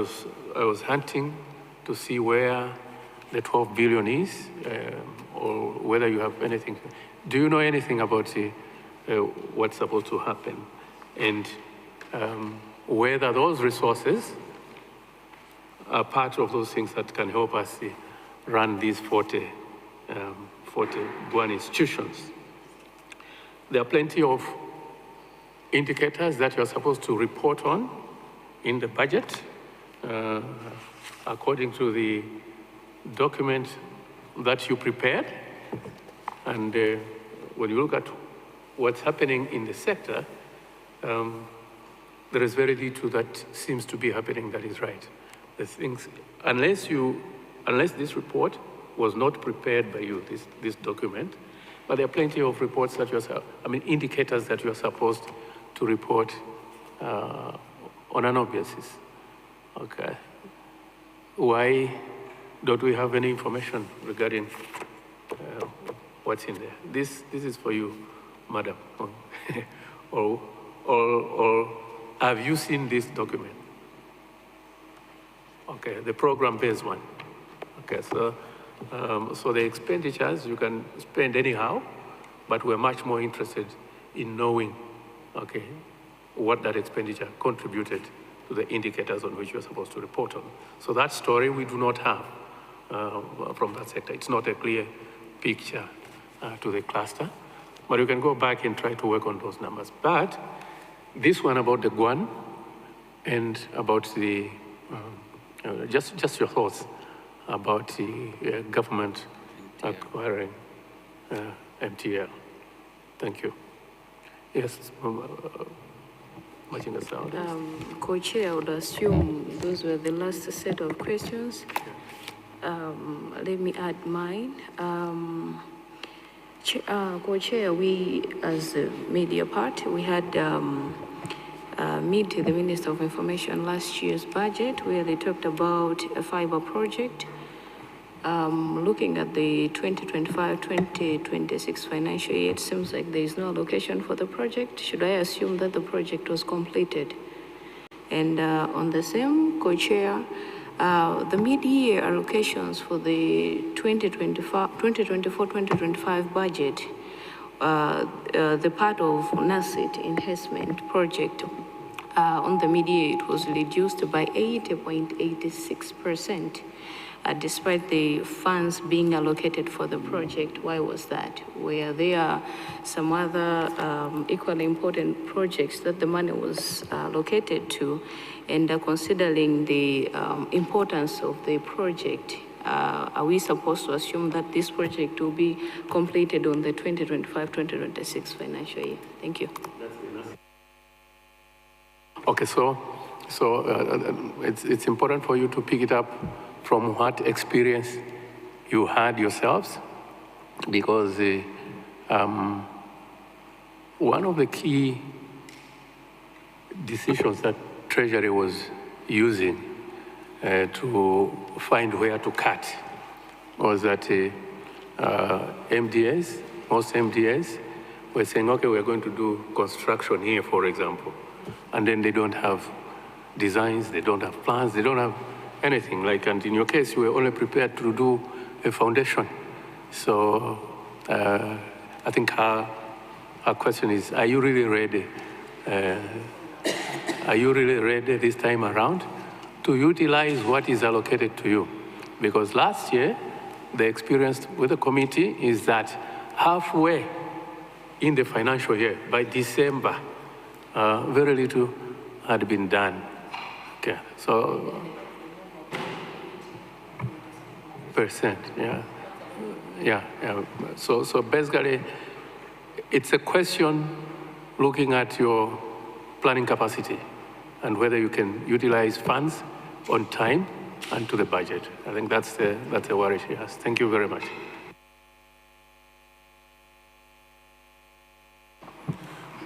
was hunting to see where the 12 billion is, or whether you have anything. Do you know anything about what's supposed to happen? And whether those resources are part of those things that can help us run these 40 Guan institutions. There are plenty of indicators that you're supposed to report on in the budget, according to the document that you prepared. And when you look at what's happening in the sector, there is very little that seems to be happening that is right. The things, unless this report was not prepared by you, this document, but there are plenty of reports that indicators that you're supposed to report on an annual basis. Okay. Why don't we have any information regarding what's in there? This is for you, madam. or have you seen this document? Okay, the program-based one. Okay, so the expenditures you can spend anyhow, but we're much more interested in knowing, okay, what that expenditure contributed to the indicators on which you're supposed to report on. So that story we do not have from that sector. It's not a clear picture to the cluster, but you can go back and try to work on those numbers. But this one about the Guan and about the, just your thoughts about the government acquiring MTL. Thank you. Yes, Machinga Sound. Co-chair, I would assume those were the last set of questions. Let me add mine. Co-chair, we as the media part, we had meet the Minister of Information last year's budget where they talked about a fiber project. Looking at the 2025-2026 financial year, it seems like there is no allocation for the project. Should I assume that the project was completed? And on the same, co-chair, the mid-year allocations for the 2024-2025 budget, the part of NASIT enhancement project, on the mid-year, it was reduced by 80.86%. Despite the funds being allocated for the project. Why was that? Were there some other equally important projects that the money was allocated to? And considering the importance of the project, are we supposed to assume that this project will be completed on the 2025-2026 financial year? Thank you. Okay, so it's important for you to pick it up from what experience you had yourselves, because one of the key decisions that Treasury was using to find where to cut was that MDAs, most MDAs, were saying, okay, we're going to do construction here, for example, and then they don't have designs, they don't have plans, they don't have anything. Like, and in your case, you were only prepared to do a foundation. So I think our question is, are you really ready? Are you really ready this time around to utilize what is allocated to you? Because last year, the experience with the committee is that halfway in the financial year, by December, very little had been done. Okay, so percent, yeah. So basically, it's a question looking at your planning capacity and whether you can utilize funds on time and to the budget. I think that's the worry she has. Thank you very much.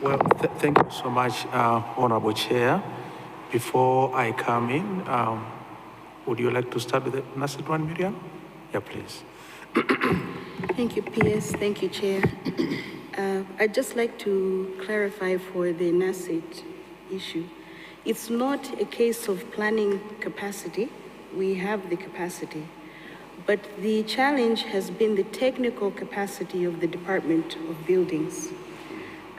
Well, thank you so much, Honorable Chair. Before I come in, would you like to start with the NASIT one, Miriam? Yeah, please. Thank you, PS. Thank you, Chair. I'd just like to clarify for the NASIT issue. It's not a case of planning capacity. We have the capacity. But the challenge has been the technical capacity of the Department of Buildings.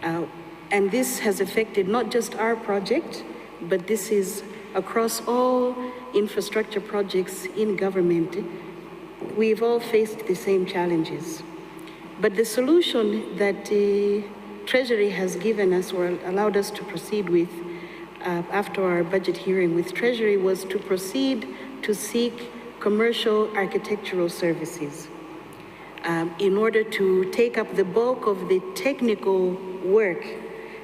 And this has affected not just our project, but this is across all infrastructure projects in government. We've all faced the same challenges. But the solution that Treasury has given us or allowed us to proceed with after our budget hearing with Treasury was to proceed to seek commercial architectural services in order to take up the bulk of the technical work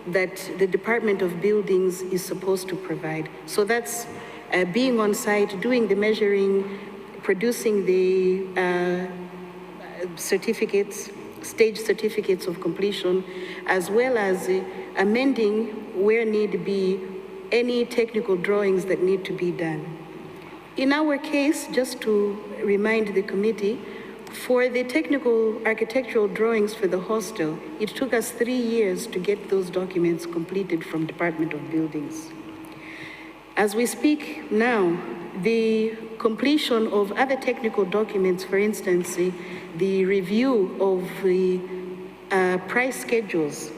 that the Department of Buildings is supposed to provide. So that's being on site, doing the measuring, producing the certificates, stage certificates of completion, as well as amending where need be any technical drawings that need to be done. In our case, just to remind the committee, for the technical architectural drawings for the hostel, it took us 3 years to get those documents completed from Department of Buildings. As we speak now, the completion of other technical documents, for instance, the review of the price schedules,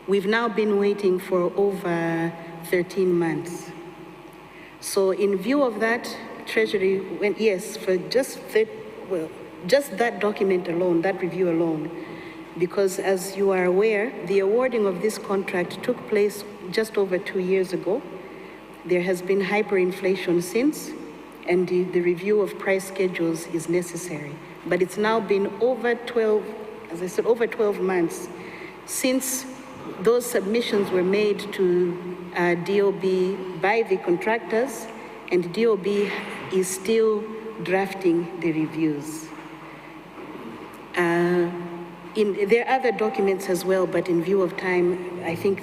we've now been waiting for over 13 months. So in view of that, Treasury went, yes, for just that document alone, that review alone, because as you are aware, the awarding of this contract took place just over 2 years ago. There has been hyperinflation since, and the review of price schedules is necessary. But it's now been over 12, as I said, over 12 months since those submissions were made to DOB by the contractors, and DOB is still drafting the reviews. There are other documents as well, but in view of time, I think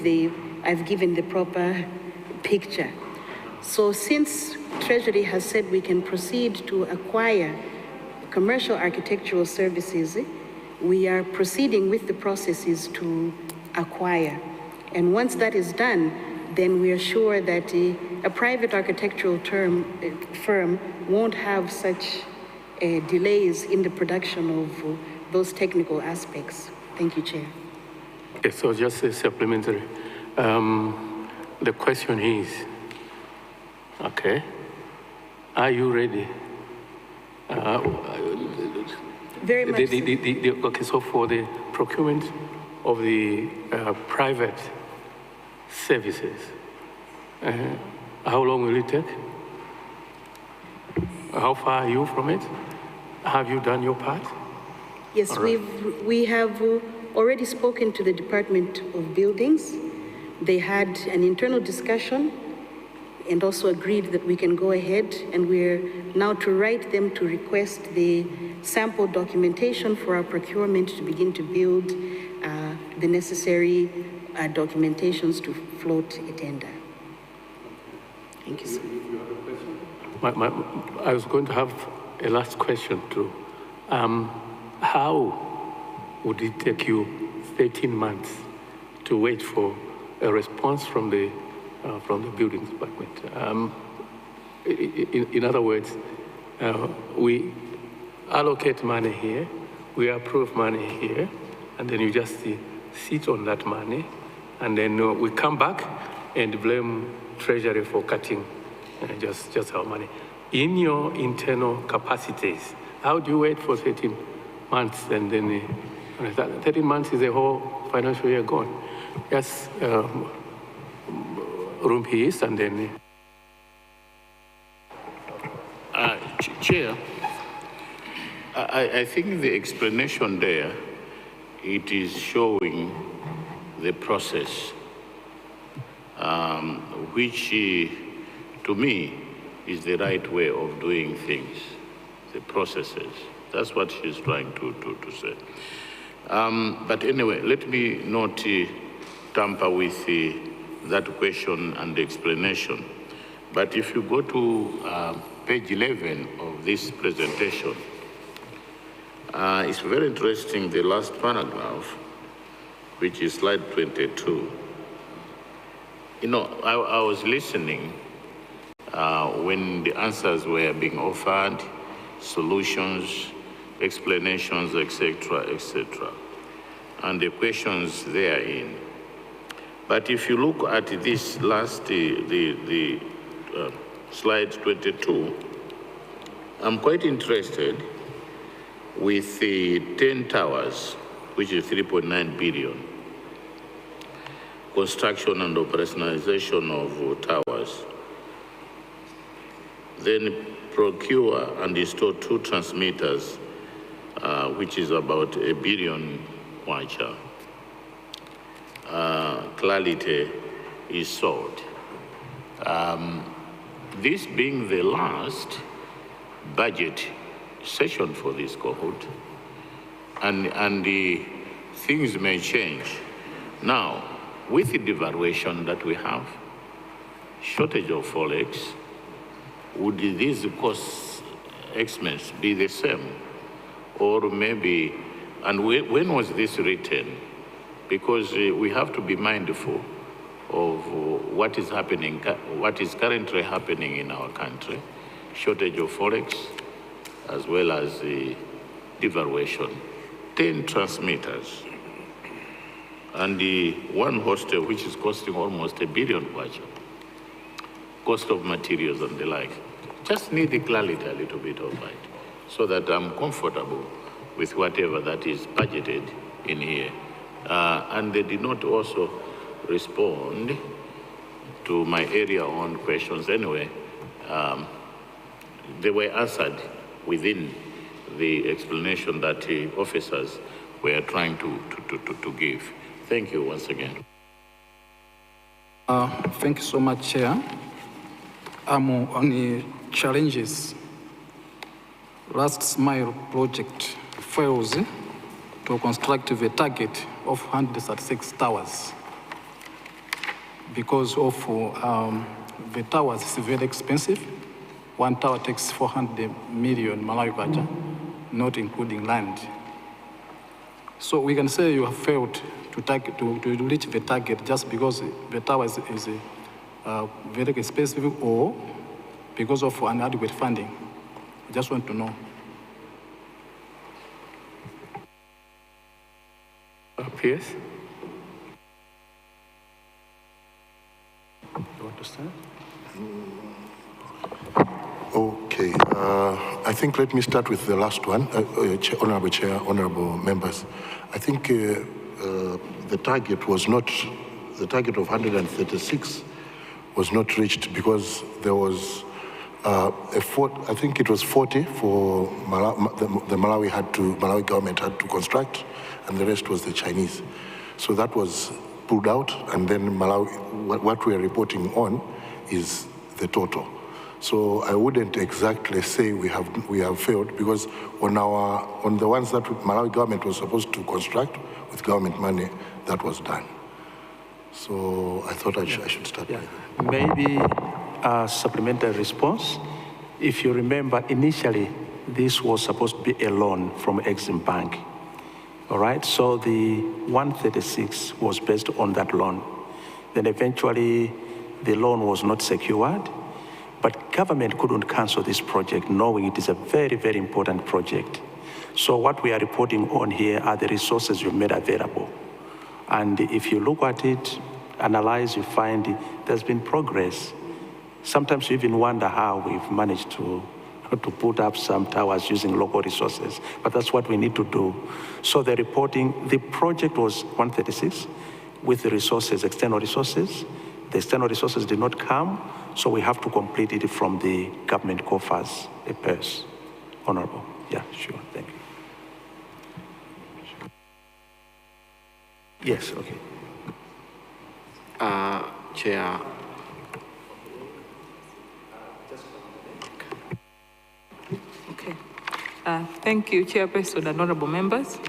I've given the proper picture. So since Treasury has said we can proceed to acquire commercial architectural services, we are proceeding with the processes to acquire. And once that is done, then we are sure that a private architectural firm won't have such delays in the production of those technical aspects. Thank you, Chair. Okay, so just a supplementary. The question is, okay, are you ready? Very much so. Okay, so for the procurement of the private services, how long will it take? How far are you from it? Have you done your part? Yes, we have already spoken to the Department of Buildings. They had an internal discussion and also agreed that we can go ahead, and we're now to write them to request the sample documentation for our procurement to begin to build the necessary documentations to float a tender. Thank you, sir. I was going to have a last question too. How would it take you 13 months to wait for a response from the building department? In other words, we allocate money here, we approve money here, and then you just sit on that money, and then we come back and blame Treasury for cutting just our money. In your internal capacities, how do you wait for 13 months and then 13 months is a whole financial year gone? Yes, room peace, and then. Chair, I think the explanation there, it is showing the process, which to me is the right way of doing things, the processes. That's what she's trying to say. But anyway, let me not tamper with that question and explanation. But if you go to page 11 of this presentation, it's very interesting, the last paragraph, which is slide 22. You know, I was listening when the answers were being offered, solutions, explanations, etc., etc., and the questions therein. But if you look at this last, slide 22, I'm quite interested with the 10 towers, which is 3.9 billion, construction and operationalization of towers, then procure and install 2 transmitters, which is about 1 billion kwacha. Clarity is sold. This being the last budget session for this cohort, and the things may change. Now, with the devaluation that we have, shortage of forex, would these cost estimates be the same? Or maybe, and when was this written? Because we have to be mindful of what is happening, what is currently happening in our country, shortage of forex, as well as the devaluation. 10 transmitters, and the one hostel, which is costing almost $1 billion, cost of materials and the like. Just need the clarity a little bit of it, so that I'm comfortable with whatever that is budgeted in here. And they did not also respond to my area on questions anyway. They were answered within the explanation that the officers were trying to give. Thank you once again. Thank you so much, Chair. On the challenges, Last Mile project fails to construct a target of 136 towers because of the towers is very expensive. One tower takes 400 million Malawi kwacha, not including land. So we can say you have failed to reach the target just because the tower is very expensive or because of inadequate funding. I just want to know. Yes. You want to start? Okay, I think let me start with the last one. Honorable Chair, honorable members. I think the target was not, the target of 136 was not reached because there was I think it was 40 for the Malawi government had to construct, and the rest was the Chinese. So that was pulled out, and then Malawi, what we are reporting on is the total. So I wouldn't exactly say we have failed, because on the ones that Malawi government was supposed to construct with government money, that was done. So I thought I should start with that. Maybe a supplementary response. If you remember, initially, this was supposed to be a loan from Exim Bank. All right, so the 136 was based on that loan. Then eventually, the loan was not secured, but government couldn't cancel this project, knowing it is a very, very important project. So what we are reporting on here are the resources we made available. And if you look at it, analyze, you find there's been progress. Sometimes you even wonder how we've managed to put up some towers using local resources, but that's what we need to do. So the reporting, the project was 136 with the resources, external resources. The external resources did not come, so we have to complete it from the government coffers, the purse. Honorable. Yeah, sure, thank you. Yes, okay. Chair. Okay. Thank you, Chairperson and honorable members.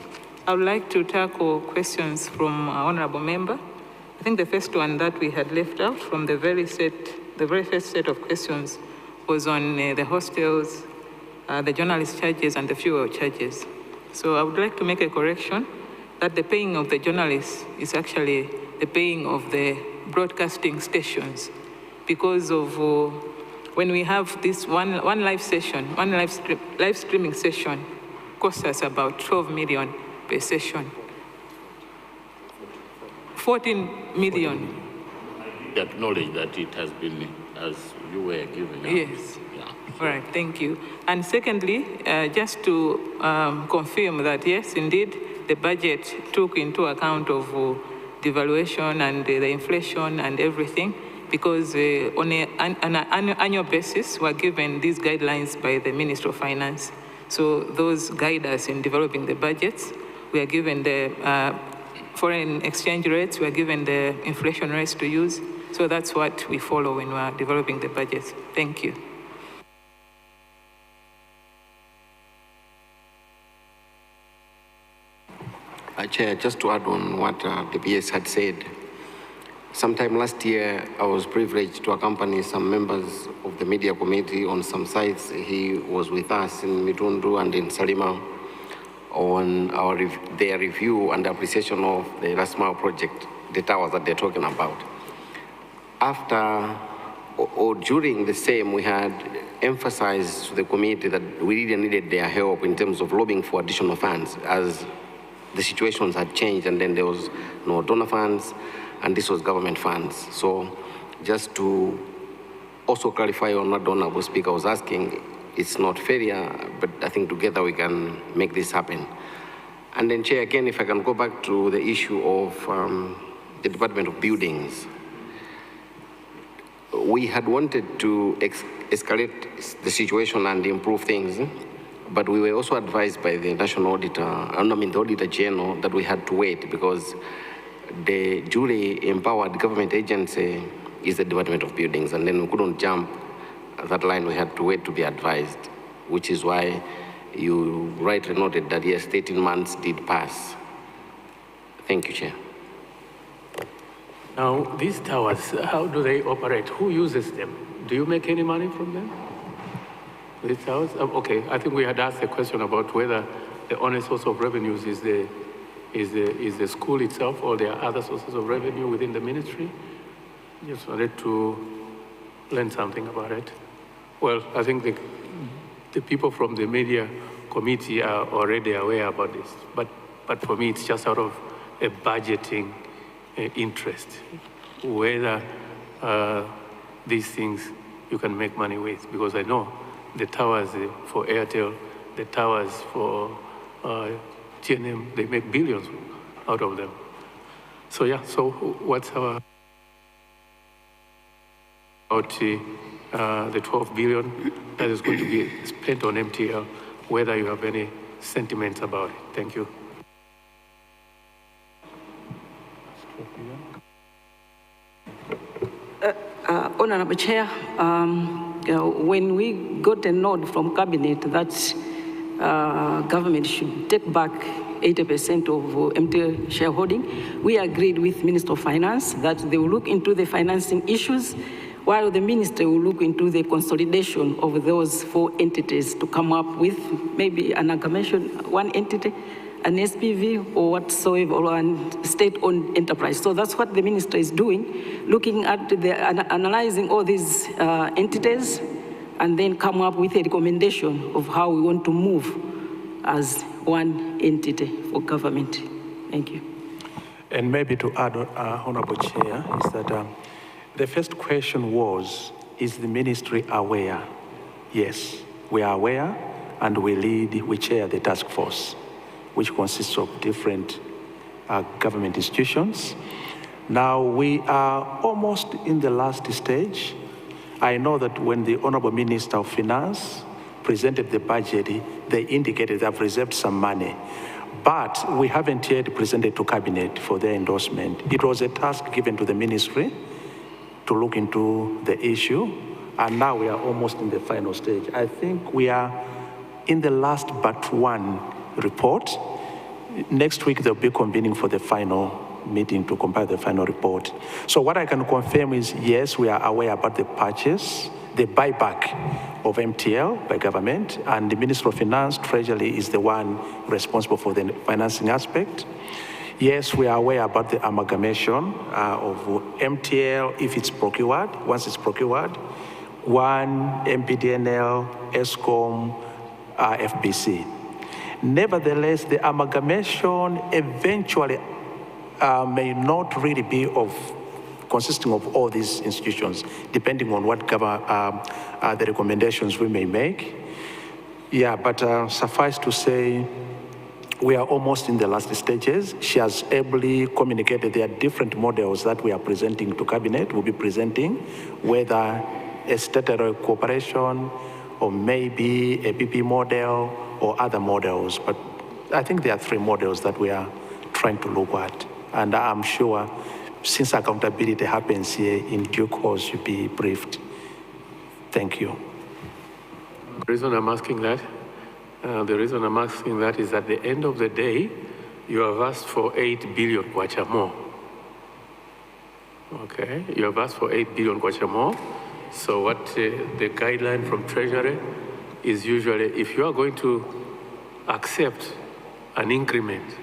I would like to tackle questions from honorable member. I think the first one that we had left out from the very first set of questions was on the hostels, the journalist charges, and the fuel charges. So I would like to make a correction that the paying of the journalists is actually the paying of the broadcasting stations, because of when we have this one live session, live streaming session costs us about 12 million per session. 14 million. I acknowledge that it has been as you were given. Yes. Yeah. All right, thank you. And secondly, just to confirm that yes, indeed, the budget took into account of devaluation and the inflation and everything, because on an annual basis, we're given these guidelines by the Minister of Finance. So those guide us in developing the budgets. We are given the foreign exchange rates, we are given the inflation rates to use. So that's what we follow when we are developing the budgets. Thank you. Chair, just to add on what the PS had said, sometime last year, I was privileged to accompany some members of the media committee on some sites. He was with us in Mitundu and in Salima on their review and appreciation of the Last Mile project, the towers that they're talking about. After or during the same, we had emphasized to the committee that we really needed their help in terms of lobbying for additional funds, as the situations had changed and then there was no donor funds and this was government funds. So just to also clarify on what the Honorable Speaker was asking, it's not failure, but I think together we can make this happen. And then, Chair, again, if I can go back to the issue of the Department of Buildings. We had wanted to escalate the situation and improve things, but we were also advised by the National Auditor, the Auditor General, that we had to wait because the duly empowered government agency is the Department of Buildings, and then we couldn't jump that line. We had to wait to be advised, which is why you rightly noted that yes, 18 months did pass. Thank you, Chair. Now, these towers, how do they operate? Who uses them? Do you make any money from them? These towers? Okay, I think we had asked a question about whether the only source of revenues is the school itself, or there are other sources of revenue within the ministry. Just wanted to learn something about it. Well, I think the people from the media committee are already aware about this, but for me, it's just out of a budgeting interest, whether these things you can make money with, because I know the towers for Airtel, the towers for TNM, they make billions out of them. So yeah, so what's our, about the 12 billion that is going to be spent on MTL, whether you have any sentiments about it. Thank you. Honorable Chair, when we got a nod from Cabinet that government should take back 80% of MTL shareholding, we agreed with Minister of Finance that they will look into the financing issues, while the Minister will look into the consolidation of those 4 entities to come up with maybe an amalgamation, one entity, an SPV or whatsoever, or a state-owned enterprise. So that's what the Minister is doing, looking at analyzing all these entities and then come up with a recommendation of how we want to move as one entity for government. Thank you. And maybe to add, Honorable Chair, is that the first question was, is the ministry aware? Yes, we are aware, and we chair the task force, which consists of different government institutions. Now, we are almost in the last stage. I know that when the Honorable Minister of Finance presented the budget, they indicated they have reserved some money, but we haven't yet presented to Cabinet for their endorsement. It was a task given to the ministry to look into the issue, and now we are almost in the final stage. I think we are in the last but one report. Next week, they'll be convening for the final meeting to compile the final report. So what I can confirm is, yes, we are aware about the purchase, the buyback of MTL by government, and the Minister of Finance, Treasury, is the one responsible for the financing aspect. Yes, we are aware about the amalgamation of MTL if it's procured, once it's procured, one MPDNL, ESCOM, FBC. Nevertheless, the amalgamation eventually may not really be consisting of all these institutions, depending on what the recommendations we may make. Yeah, but suffice to say, we are almost in the last stages. She has ably communicated there are different models that we are presenting to Cabinet. We'll be presenting whether a statutory cooperation or maybe a PP model or other models. But I think there are 3 models that we are trying to look at. And I'm sure since accountability happens here, in due course you'll be briefed. Thank you. The reason I'm asking that is at the end of the day, you have asked for 8 billion kwacha more. Okay, you have asked for 8 billion kwacha more. So what the guideline from Treasury is usually, if you are going to accept an increment,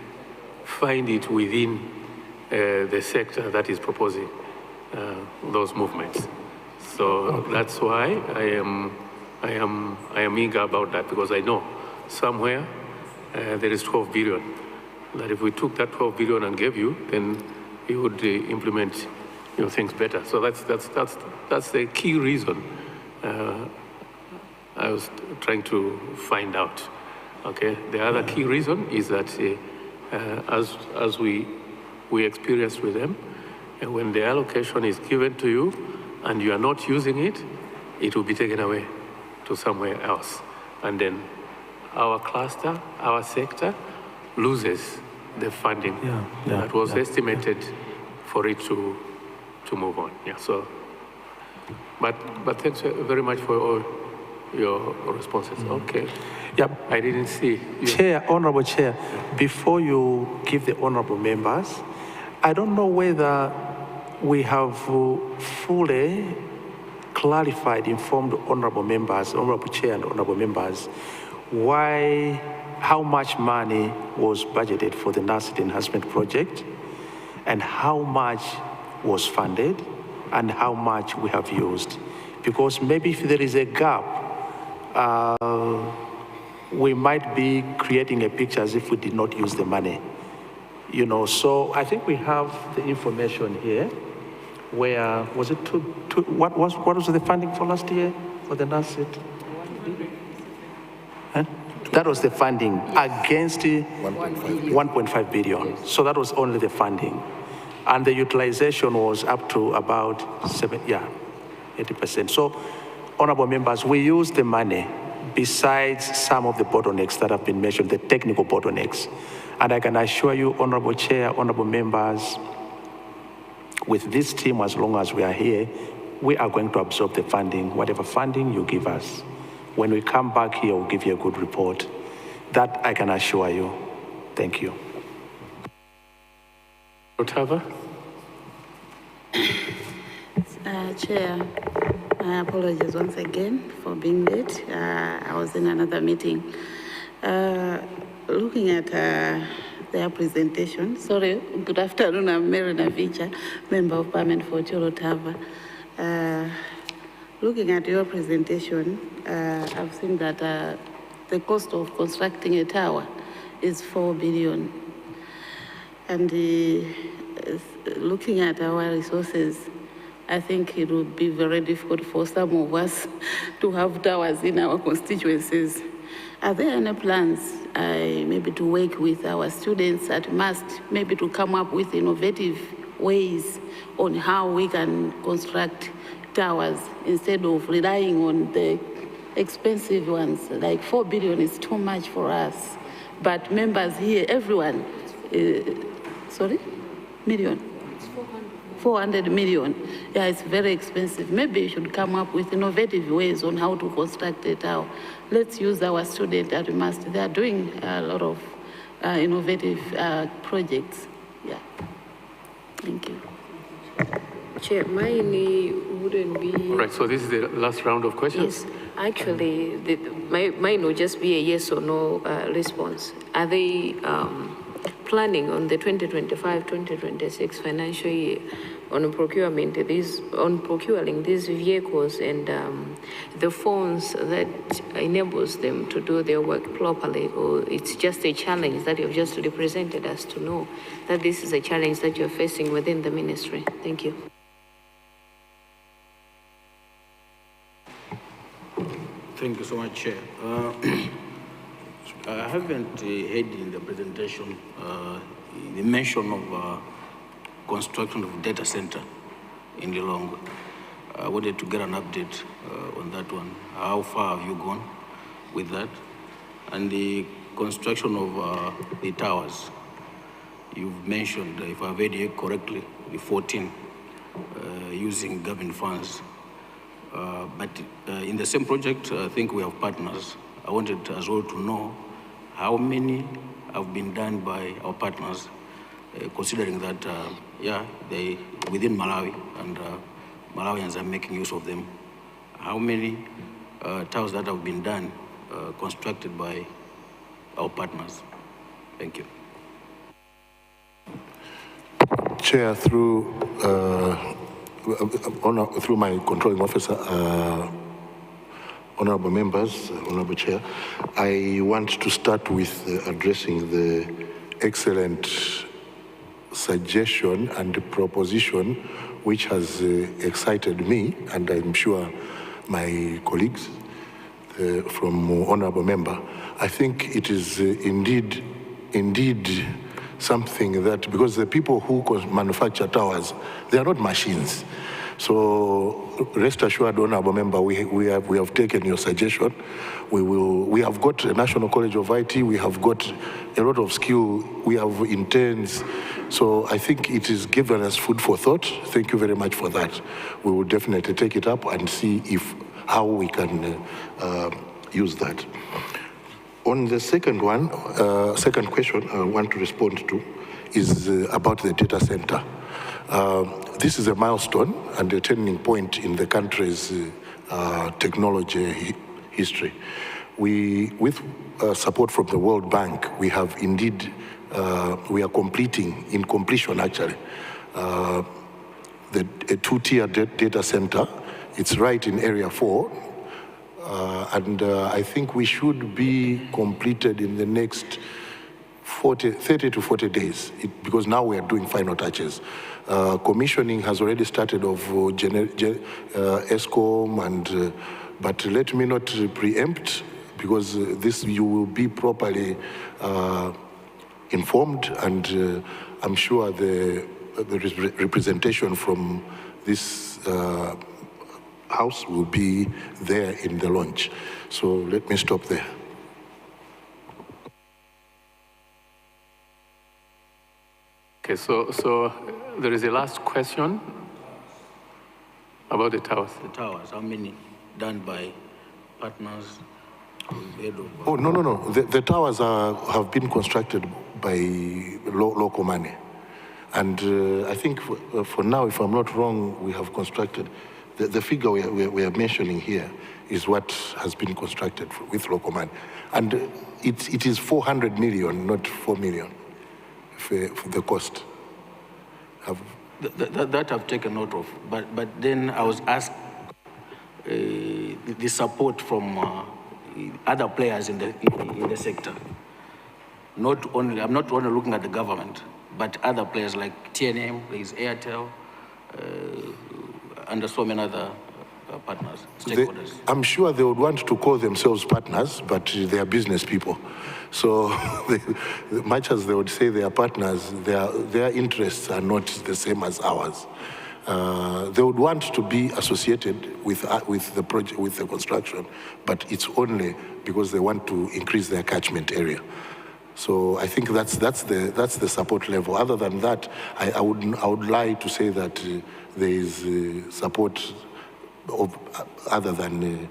find it within the sector that is proposing those movements. So that's why I am eager about that, because I know somewhere there is 12 billion. That if we took that 12 billion and gave you, then you would implement things better. So that's the key reason I was trying to find out. Okay. The other key reason is that as we experienced with them, and when the allocation is given to you and you are not using it, it will be taken away to somewhere else. And then our cluster, our sector, loses the funding that was estimated for it to move on. Yeah. So, but thanks very much for all your responses. Okay. Yep. I didn't see. Chair, Honorable Chair, before you give the honorable members, I don't know whether we have fully clarified, informed honorable members, honorable Chair and honorable members, how much money was budgeted for the NACID enhancement project, and how much was funded, and how much we have used. Because maybe if there is a gap, we might be creating a picture as if we did not use the money. So I think we have the information here. Where was it? What was the funding for last year for the NACID? Huh? That was the funding against 1.5 billion. So that was only the funding, and the utilization was up to about 80%. So, honorable members, we used the money besides some of the bottlenecks that have been mentioned, the technical bottlenecks, and I can assure you, honorable Chair, honorable members, with this team, as long as we are here, we are going to absorb the funding, whatever funding you give us. When we come back here, we'll give you a good report. That I can assure you. Thank you. Otava? Chair, I apologize once again for being late. I was in another meeting. Looking at their presentation. Sorry, good afternoon. I'm Mary Navicha, Member of Parliament for Chorotava. Looking at your presentation, I've seen that the cost of constructing a tower is 4 billion. And looking at our resources, I think it would be very difficult for some of us to have towers in our constituencies. Are there any plans maybe to work with our students at MAST, maybe to come up with innovative ways on how we can construct towers instead of relying on the expensive ones? Like 4 billion is too much for us. But members here, everyone, sorry? Million? 400 million. Yeah, it's very expensive. Maybe you should come up with innovative ways on how to construct a tower. Let's use our students at MAST. They are doing a lot of innovative projects. Yeah. Thank you. Chair, mine wouldn't be... All right, so this is the last round of questions? Yes, actually, mine will just be a yes or no response. Are they planning on the 2025-2026 financial year on procuring these vehicles and the funds that enables them to do their work properly, or it's just a challenge that you've just represented us to know that this is a challenge that you're facing within the ministry? Thank you. Thank you so much, Chair. I haven't heard in the presentation the mention of construction of data center in Lilongwe. I wanted to get an update on that one. How far have you gone with that? And the construction of the towers. You've mentioned, if I've heard you correctly, the 14 using government funds. But in the same project, I think we have partners. I wanted as well to know how many have been done by our partners, considering that, they within Malawi, and Malawians are making use of them. How many towers that have been done, constructed by our partners? Thank you. Chair, through through my controlling officer, honorable members, honorable chair, I want to start with addressing the excellent suggestion and proposition which has excited me, and I'm sure my colleagues from honorable member. I think it is indeed something that, because the people who manufacture towers, they are not machines. So rest assured, honorable member, we have taken your suggestion. We have got a National College of IT, we have got a lot of skill, we have interns. So I think it is given us food for thought. Thank you very much for that. We will definitely take it up and see how we can use that. On the second question I want to respond to is about the data center. This is a milestone and a turning point in the country's technology history. With support from the World Bank, we have indeed, we are completion actually, a two-tier data center. It's right in Area 4, and I think we should be completed in the next 30 to 40 days, because now we are doing final touches. Commissioning has already started of ESCOM, but let me not preempt, because this you will be properly informed, and I'm sure the representation from this House will be there in the launch. So let me stop there. Okay, so there is a last question about the towers. The towers, how many done by partners? Oh, no. The towers have been constructed by local money. And I think for now, if I'm not wrong, we have constructed, the figure we are mentioning here is what has been constructed with local money. And it is 400 million, not 4 million. For the cost. That I've taken note of, but then I was asked the support from other players in the sector. I'm not only looking at the government, but other players like TNM, there is Airtel, and so many other partners, stakeholders. I'm sure they would want to call themselves partners, but they are business people. So much as they would say they are partners, their interests are not the same as ours. They would want to be associated with the project, with the construction, but it's only because they want to increase their catchment area. So I think that's the support level. Other than that, I would like to say that there is support of other than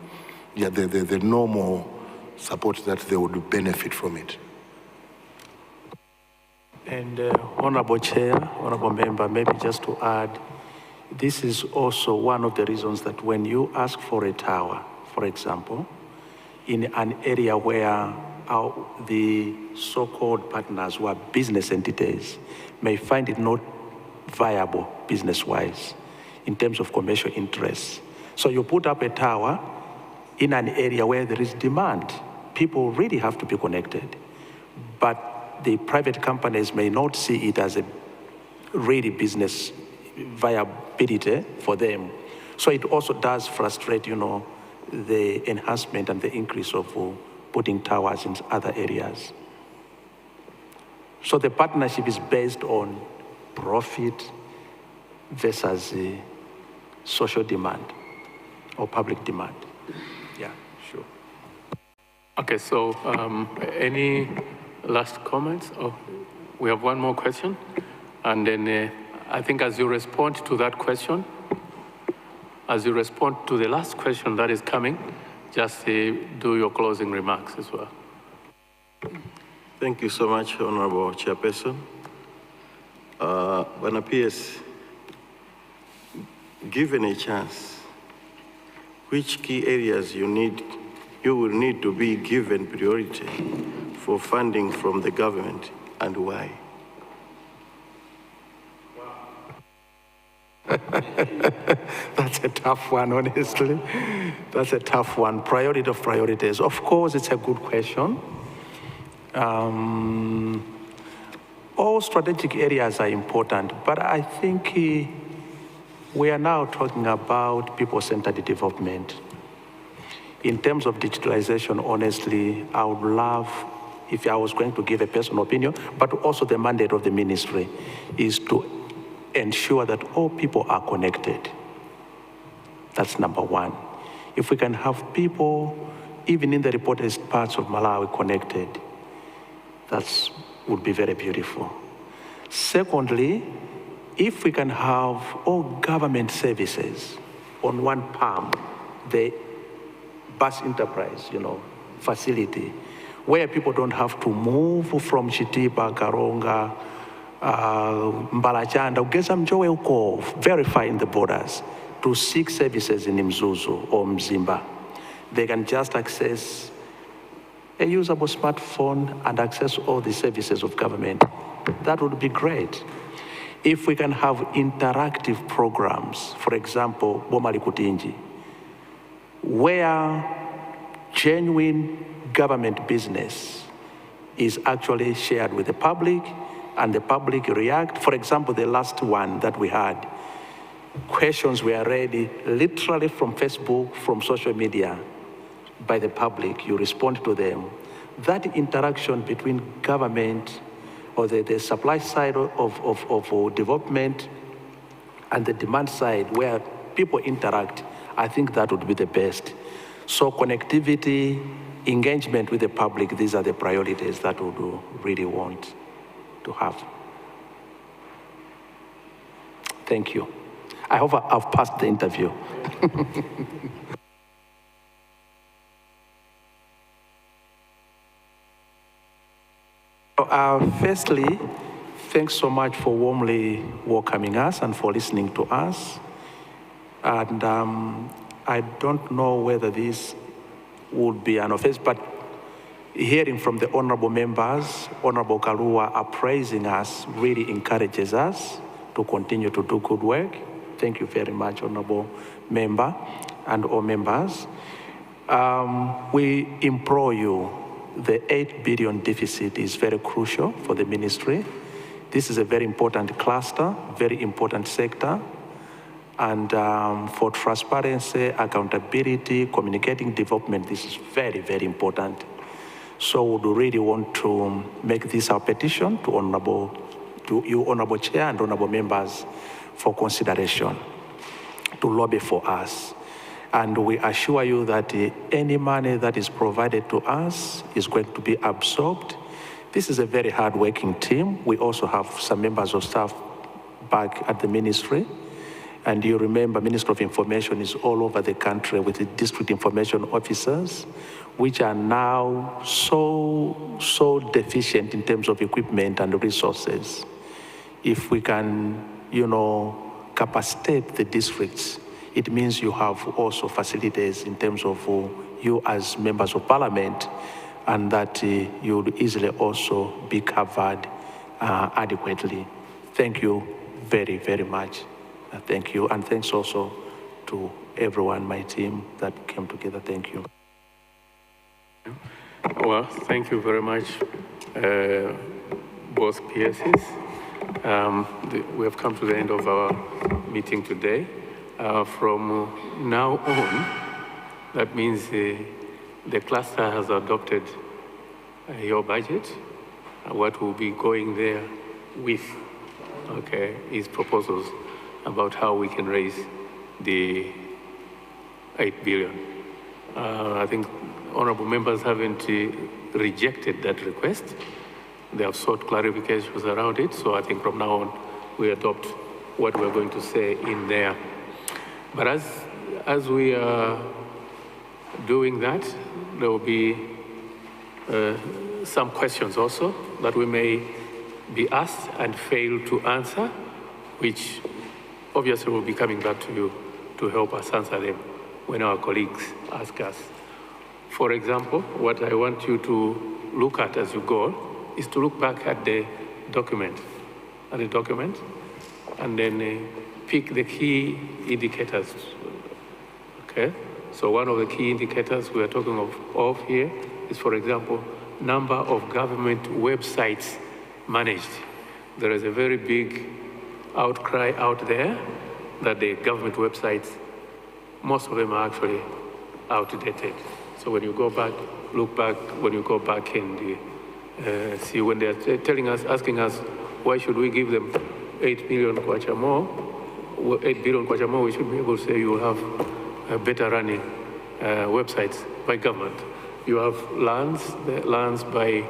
the normal support that they would benefit from it. And Honorable Chair, Honorable Member, maybe just to add, this is also one of the reasons that when you ask for a tower, for example, in an area where the so-called partners who are business entities may find it not viable business-wise in terms of commercial interests. So you put up a tower in an area where there is demand. People really have to be connected, but the private companies may not see it as a really business viability for them. So it also does frustrate, the enhancement and the increase of putting towers in other areas. So the partnership is based on profit versus social demand or public demand. Yeah, sure. Okay, so any last comments? Oh, we have one more question. And then I think as you respond to that question, as you respond to the last question that is coming, just do your closing remarks as well. Thank you so much, Honorable Chairperson. Bwana PS, given a chance, which key areas you will need to be given priority for funding from the government and why? That's a tough one, honestly. That's a tough one. Priority of priorities. Of course, it's a good question. All strategic areas are important, but I think we are now talking about people-centered development. In terms of digitalization, honestly, I would love, if I was going to give a personal opinion, but also the mandate of the ministry is to ensure that all people are connected. That's number one. If we can have people, even in the remotest parts of Malawi, connected, that would be very beautiful. Secondly, if we can have all government services on one palm, the bus enterprise, facility, where people don't have to move from Chitipa, Karonga, Mbalachanda, Ugeza Mjowe uko, verifying the borders to seek services in Mzuzu or Mzimba. They can just access a usable smartphone and access all the services of government. That would be great. If we can have interactive programs, for example, Bomali Kutinji, where genuine government business is actually shared with the public and the public react. For example, the last one that we had, questions were read literally from Facebook, from social media by the public. You respond to them. That interaction between government or the supply side of development and the demand side where people interact, I think that would be the best. So connectivity, engagement with the public, these are the priorities that we do really want to have. Thank you. I hope I've passed the interview. Firstly, thanks so much for warmly welcoming us and for listening to us. And I don't know whether this would be an offense, but hearing from the honorable members, Honorable Kalua appraising us really encourages us to continue to do good work. Thank you very much, honorable member and all members. We implore you, the 8 billion deficit is very crucial for the ministry. This is a very important cluster, very important sector. And for transparency, accountability, communicating development, this is very, very important. So we really want to make this our petition to you, Honorable Chair and Honorable members, for consideration, to lobby for us. And we assure you that any money that is provided to us is going to be absorbed. This is a very hard-working team. We also have some members of staff back at the ministry. And you remember, Minister of Information is all over the country with the district information officers, which are now so deficient in terms of equipment and resources. If we can, capacitate the districts, it means you have also facilities in terms of you as members of parliament, and that you would easily also be covered adequately. Thank you very, very much. Thank you, and thanks also to everyone, my team that came together. Thank you. Well, thank you very much, both PSs. We have come to the end of our meeting today. From now on, that means the cluster has adopted your budget. What will be going there with, is proposals about how we can raise the 8 billion. I think honorable members haven't rejected that request. They have sought clarifications around it, so I think from now on, we adopt what we're going to say in there. But as we are doing that, there will be some questions also that we may be asked and fail to answer, which obviously we'll be coming back to you to help us answer them when our colleagues ask us. For example, what I want you to look at as you go is to look back at the document, and then pick the key indicators, okay? So one of the key indicators we are talking of here is, for example, number of government websites managed. There is a very big outcry out there that the government websites, most of them are actually outdated. So when you go back, look back, when you go back and see when they're telling us, asking us, why should we give them 8 billion kwacha more, 8 billion kwacha more, we should be able to say you will have better running websites by government. You have lands by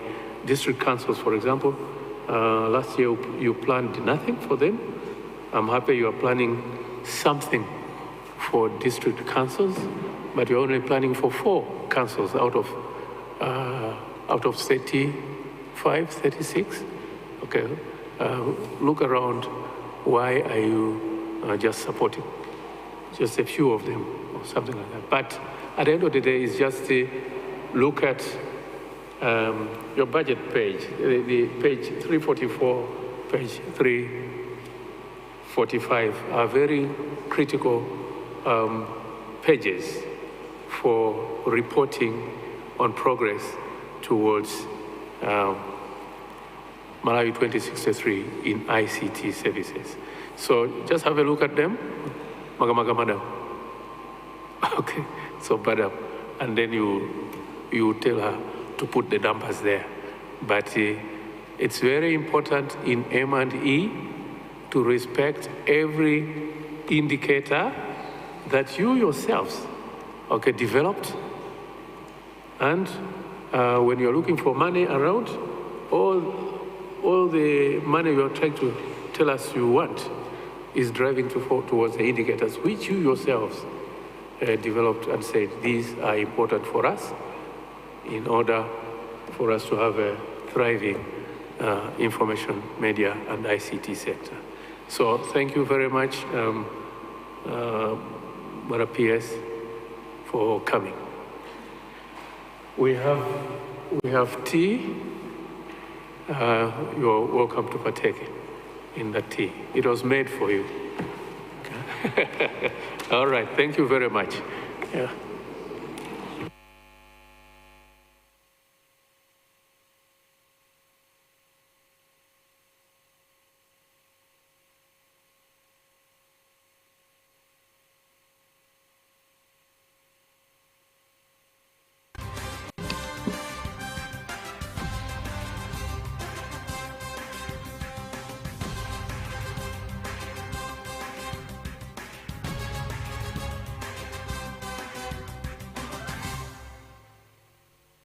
district councils, for example. Last year you planned nothing for them. I'm happy you are planning something for district councils, but you're only planning for 4 councils out of 35, 36. Okay, look around. Why are you just supporting just a few of them or something like that? But at the end of the day, it's just look at your budget page, the page 344, page 345 are very critical pages for reporting on progress towards Malawi 2063 in ICT services. So just have a look at them. Magamaga madam. Okay, so madam, and then you tell her to put the numbers there. But it's very important in M&E to respect every indicator that you yourselves, okay, developed. And when you're looking for money around, all the money you're trying to tell us you want is driving towards the indicators which you yourselves developed and said these are important for us in order for us to have a thriving information, media, and ICT sector. So thank you very much, Madam PS, for coming. We have tea. You're welcome to partake in the tea. It was made for you. Okay. All right, thank you very much. Yeah.